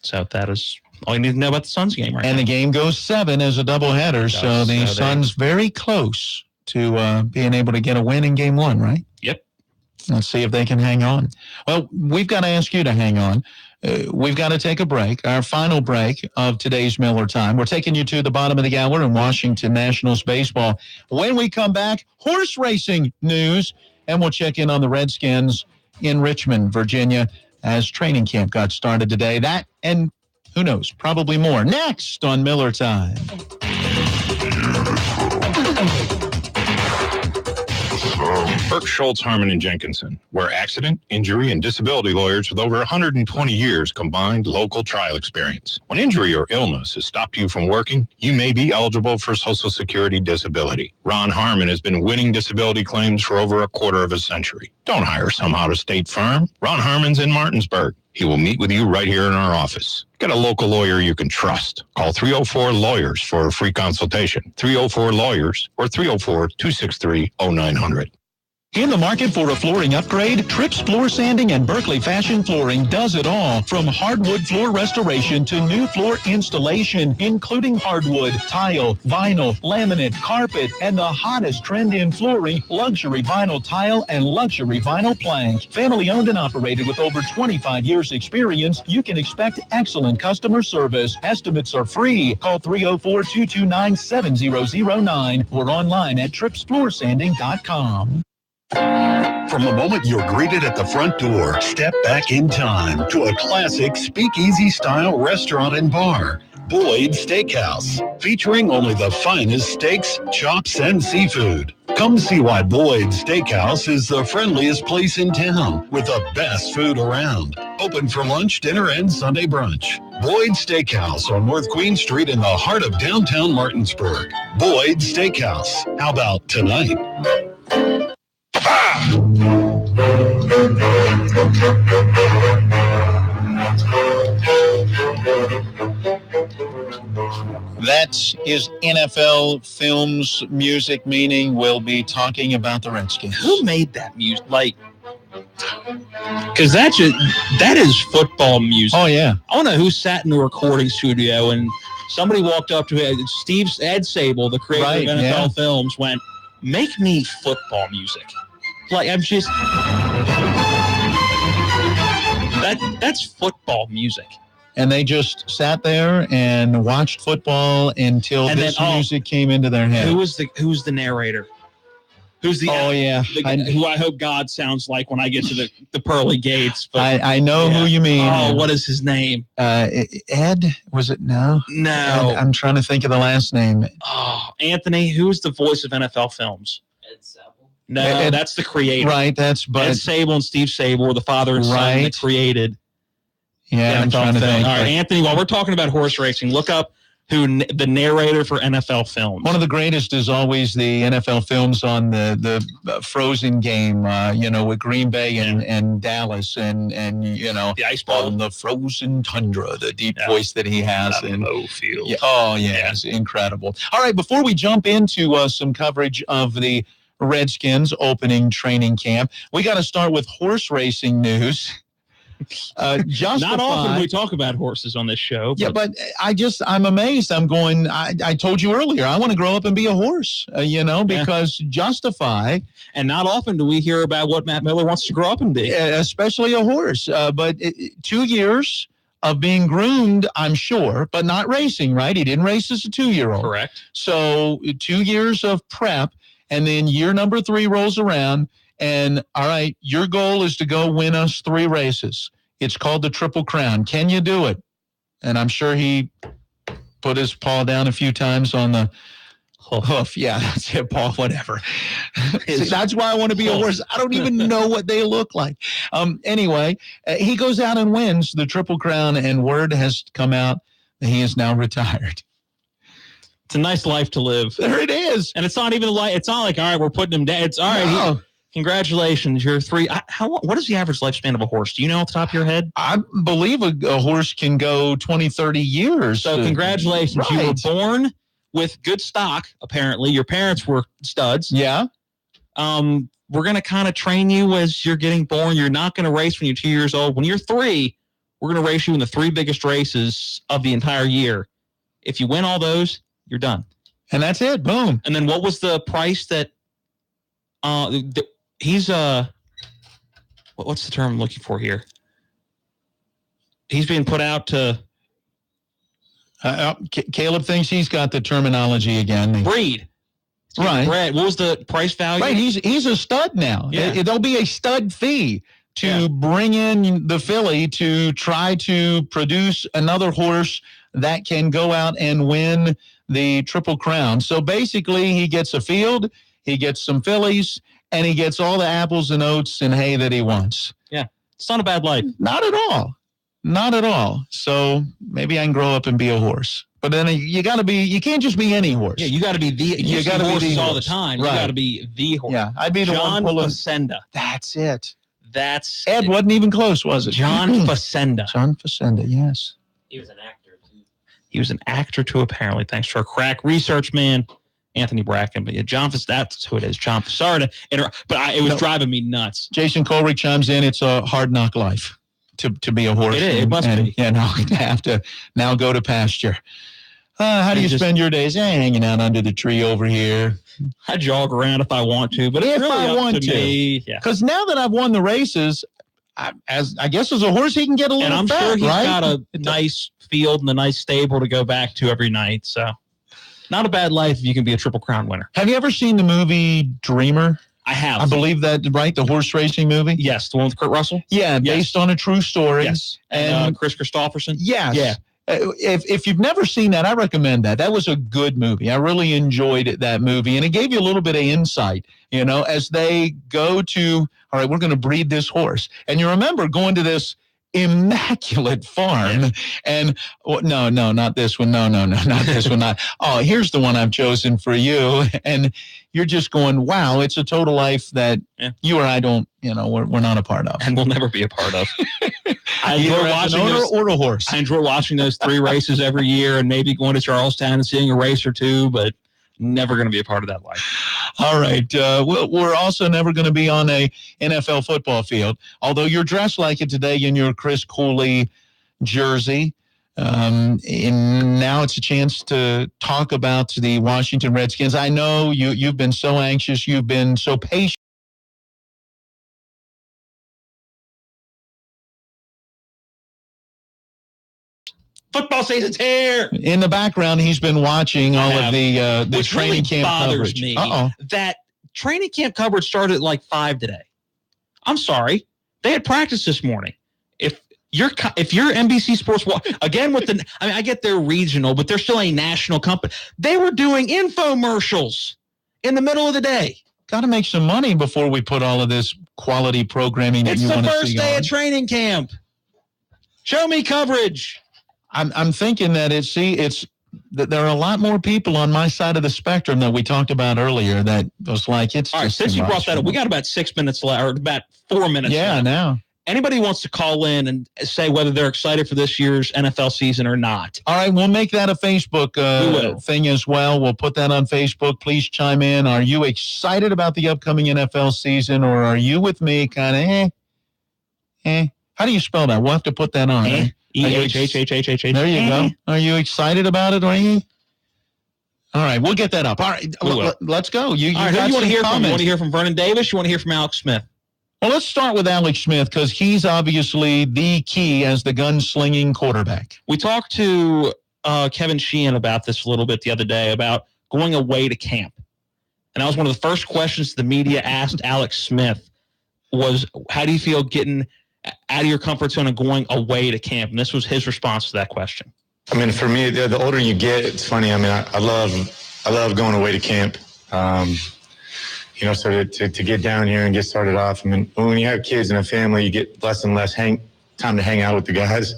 So that is all you need to know about the Suns game right now. And the game goes 7 as a doubleheader, so the Suns very close to being able to get a win in game 1, right? Yep. Let's see if they can hang on. Well, we've got to ask you to hang on. We've got to take a break, our final break of today's Miller Time. We're taking you to the bottom of the hour in Washington Nationals baseball. When we come back, horse racing news, and we'll check in on the Redskins in Richmond, Virginia, as training camp got started today. That and who knows, probably more. Next on Miller Time. Burke, Schultz, Harmon, and Jenkinson. We're accident, injury, and disability lawyers with over 120 years combined local trial experience. When injury or illness has stopped you from working, you may be eligible for Social Security disability. Ron Harmon has been winning disability claims for over a quarter of a century. Don't hire some out-of-state firm. Ron Harmon's in Martinsburg. He will meet with you right here in our office. Get a local lawyer you can trust. Call 304-LAWYERS for a free consultation. 304-LAWYERS or 304-263-0900. In the market for a flooring upgrade, Trips Floor Sanding and Berkeley Fashion Flooring does it all. From hardwood floor restoration to new floor installation, including hardwood, tile, vinyl, laminate, carpet, and the hottest trend in flooring, luxury vinyl tile and luxury vinyl plank. Family owned and operated with over 25 years experience, you can expect excellent customer service. Estimates are free. Call 304-229-7009 or online at tripsfloorsanding.com. From the moment you're greeted at the front door, step back in time to a classic speakeasy-style restaurant and bar, Boyd's Steakhouse, featuring only the finest steaks, chops, and seafood. Come see why Boyd's Steakhouse is the friendliest place in town with the best food around. Open for lunch, dinner, and Sunday brunch. Boyd's Steakhouse on North Queen Street in the heart of downtown Martinsburg. Boyd's Steakhouse. How about tonight? That is NFL Films music, meaning we'll be talking about the Redskins. Who made that music? Because that is football music. Oh, yeah. I want to know who sat in the recording studio and somebody walked up to Ed Sable, the creator of NFL Films, went, make me football music. I'm just... That's football music. and they just sat there and watched football until this music came into their head. Who's the narrator? Who's the who I hope God sounds like when I get to the pearly gates. But I know who you mean. Oh, what is his name? Ed? Was it? No. Ed, I'm trying to think of the last name. Oh, Anthony. Who's the voice of NFL films? Ed Sable. No, that's the creator. Right. Ed Sable and Steve Sable were the father and son that created. Yeah, I'm trying to think. All right, Anthony. While we're talking about horse racing, look up the narrator for NFL films. One of the greatest is always the NFL films on the Frozen game, with Green Bay and Dallas and the ice ball on the frozen tundra, the deep voice that he has. Field. It's incredible. All right, before we jump into some coverage of the Redskins opening training camp, we got to start with horse racing news. Not often we talk about horses on this show. But I'm amazed. I told you earlier, I want to grow up and be a horse, because Justify. And not often do we hear about what Matt Miller wants to grow up and be. Especially a horse. But 2 years of being groomed, I'm sure, but not racing, right? He didn't race as a 2-year-old. Correct. So 2 years of prep, and then year number 3 rolls around. And, all right, your goal is to go win us 3 races. It's called the Triple Crown. Can you do it? And I'm sure he put his paw down a few times on the hoof. Yeah, that's it, Paul, whatever. See, that's why I want to be a horse. I don't even know what they look like. Anyway, he goes out and wins the Triple Crown, and word has come out that he is now retired. It's a nice life to live. There it is. And it's not even it's not like, all right, we're putting him down. It's all right. No. Congratulations, you're 3. What is the average lifespan of a horse? Do you know off the top of your head? I believe a horse can go 20, 30 years. So congratulations. Right. You were born with good stock, apparently. Your parents were studs. Yeah. We're going to kind of train you as you're getting born. You're not going to race when you're 2 years old. When you're 3, we're going to race you in the 3 biggest races of the entire year. If you win all those, you're done. And that's it. Boom. And then what was the price that he's what's the term I'm looking for here? He's being put out to Caleb thinks he's got the terminology again. Breed. Right. Bred. What was the price value? Right, he's a stud now. Yeah. There'll be a stud fee to bring in the filly to try to produce another horse that can go out and win the Triple Crown. So basically he gets a field, he gets some fillies, and he gets all the apples and oats and hay that he wants. Yeah, it's not a bad life. Not at all. Not at all. So maybe I can grow up and be a horse. But then you can't just be any horse. Yeah, you got to be you got to be horses all the time. Right. You got to be the horse. Yeah, I'd be the John one pulling. Facenda. That's it. That's Ed wasn't even close, was it? John Facenda. John Facenda, yes. He was an actor, too. He was an actor, too, apparently, thanks to our crack research man, Anthony Bracken. But yeah, John Facenda, that's who it is. John Facenda. Sorry to interrupt, but it was driving me nuts. Jason Colrick chimes in. It's a hard knock life to be a horse. It is. It must be. Yeah, now I have to now go to pasture. How do you spend your days? Hanging out under the tree over here. I jog around if I want to, but it's really up to me. Because now that I've won the races, I guess as a horse, he can get a little and I'm fat, sure he's right? got a nice field and a nice stable to go back to every night. So not a bad life if you can be a Triple Crown winner. Have you ever seen the movie Dreamer? I have. I believe that, right? The horse racing movie? Yes, the one with Kurt Russell? Yeah, based on a true story. Yes. And Chris Christopherson? Yes. Yeah. If you've never seen that, I recommend that. That was a good movie. I really enjoyed that movie. And it gave you a little bit of insight, as they go to, all right, we're going to breed this horse. And you remember going to this immaculate farm and no, not this one. No, not this one. Oh, here's the one I've chosen for you. And you're just going, wow, it's a total life that you or I don't, we're not a part of. And we'll never be a part of. I enjoy watching or a horse. I enjoy watching those 3 races every year and maybe going to Charlestown and seeing a race or two, but never going to be a part of that life. All right. We're also never going to be on a NFL football field, although you're dressed like it today in your Chris Cooley jersey. And now it's a chance to talk about the Washington Redskins. I know you've been so anxious. You've been so patient. Football season's here. In the background, he's been watching all of the training camp bothers coverage. Me that training camp coverage started at like 5 today. I'm sorry. They had practice this morning. If you're NBC Sports, again with I get they're regional, but they're still a national company. They were doing infomercials in the middle of the day. Got to make some money before we put all of this quality programming that you want to see. It's the first day of training camp. Show me coverage. I'm thinking that that there are a lot more people on my side of the spectrum that we talked about earlier that was like, it's all right. Since you brought that up, we got about 6 minutes left, or about 4 minutes left. Yeah, now. Anybody wants to call in and say whether they're excited for this year's NFL season or not. All right, we'll make that a Facebook thing as well. We'll put that on Facebook. Please chime in. Are you excited about the upcoming NFL season, or are you with me kind of How do you spell that? We'll have to put that on. E-H-H-H-H-H-H. There you go. Are you excited about it, or are you? All right, we'll get that up. All right, let's go. You all right, who do you want to hear from? You want to hear from Vernon Davis? You want to hear from Alex Smith? Well, let's start with Alex Smith because he's obviously the key as the gunslinging quarterback. We talked to Kevin Sheehan about this a little bit the other day about going away to camp. And that was one of the first questions the media asked Alex Smith was, how do you feel getting out of your comfort zone and going away to camp? And this was his response to that question. I mean, for me, the older you get, it's funny. I mean, I love going away to camp. So to get down here and get started off. I mean, when you have kids and a family, you get less and less time to hang out with the guys.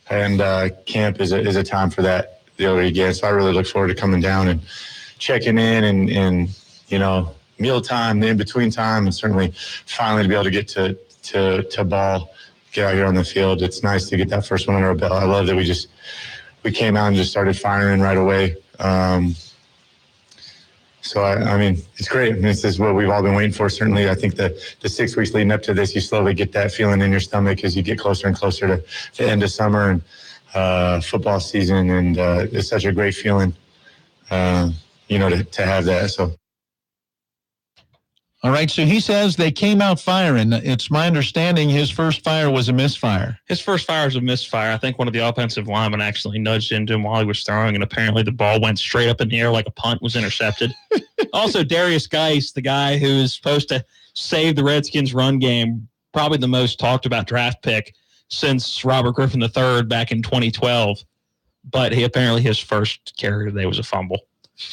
And camp is a time for that the older you get. So I really look forward to coming down and checking in and mealtime, the in-between time, and certainly finally to be able to get to ball, get out here on the field. It's nice to get that first one under our belt. I love that we came out and just started firing right away. So, I mean, it's great. I mean, this is what we've all been waiting for. Certainly, I think the 6 weeks leading up to this, you slowly get that feeling in your stomach as you get closer and closer to the end of summer and football season. And it's such a great feeling, to have that. So. All right, so he says they came out firing. It's my understanding his first fire was a misfire. His first fire was a misfire. I think one of the offensive linemen actually nudged into him while he was throwing, and apparently the ball went straight up in the air like a punt, was intercepted. Also, Darius Geis, the guy who is supposed to save the Redskins' run game, probably the most talked about draft pick since Robert Griffin III back in 2012. But apparently his first carry today was a fumble.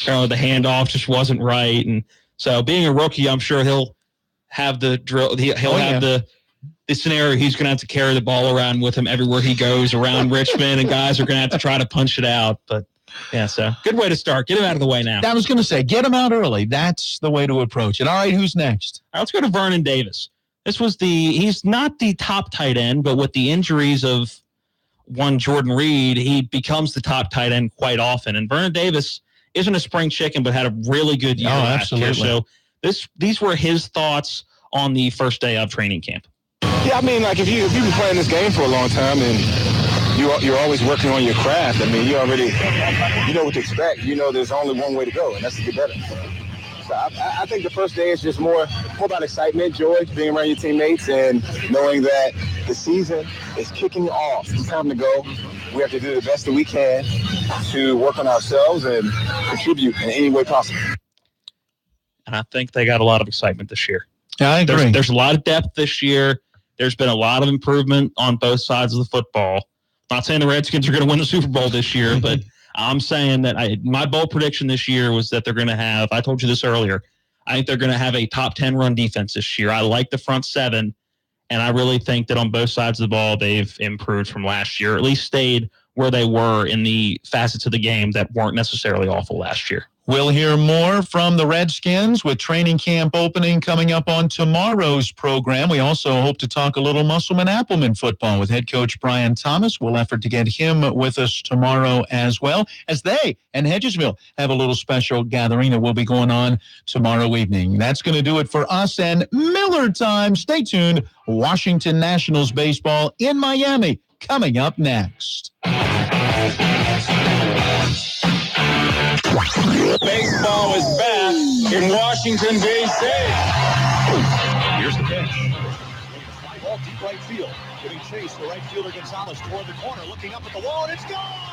Apparently the handoff just wasn't right, and so being a rookie, I'm sure he'll have the drill. He'll have the scenario. He's going to have to carry the ball around with him everywhere he goes around Richmond, and guys are going to have to try to punch it out. But yeah, so good way to start. Get him out of the way now. I was going to say, get him out early. That's the way to approach it. All right, who's next? All right, let's go to Vernon Davis. He's not the top tight end, but with the injuries of one Jordan Reed, he becomes the top tight end quite often. And Vernon Davis isn't a spring chicken, but had a really good year last year. So these were his thoughts on the first day of training camp. Yeah, I mean, like if you've been playing this game for a long time and you're always working on your craft, I mean, you know what to expect. You know there's only one way to go, and that's to get better. So I think the first day is just more about excitement, joy, being around your teammates, and knowing that the season is kicking off. It's time to go. We have to do the best that we can to work on ourselves and contribute in any way possible. And I think they got a lot of excitement this year. Yeah, I agree. There's a lot of depth this year. There's been a lot of improvement on both sides of the football. I'm not saying the Redskins are going to win the Super Bowl this year, but I'm saying that my bold prediction this year was that they're going to have, I told you this earlier, I think they're going to have a top 10 run defense this year. I like the front seven, and I really think that on both sides of the ball, they've improved from last year, or at least stayed where they were in the facets of the game that weren't necessarily awful last year. We'll hear more from the Redskins with training camp opening coming up on tomorrow's program. We also hope to talk a little Musselman-Appleman football with head coach Brian Thomas. We'll effort to get him with us tomorrow as well, as they and Hedgesville have a little special gathering that will be going on tomorrow evening. That's going to do it for us and Miller Time. Stay tuned. Washington Nationals baseball in Miami coming up next. Baseball is back in Washington, D.C. Here's the pitch. Fly ball deep right field. Giving chase to right fielder Gonzalez toward the corner, looking up at the wall, and it's gone!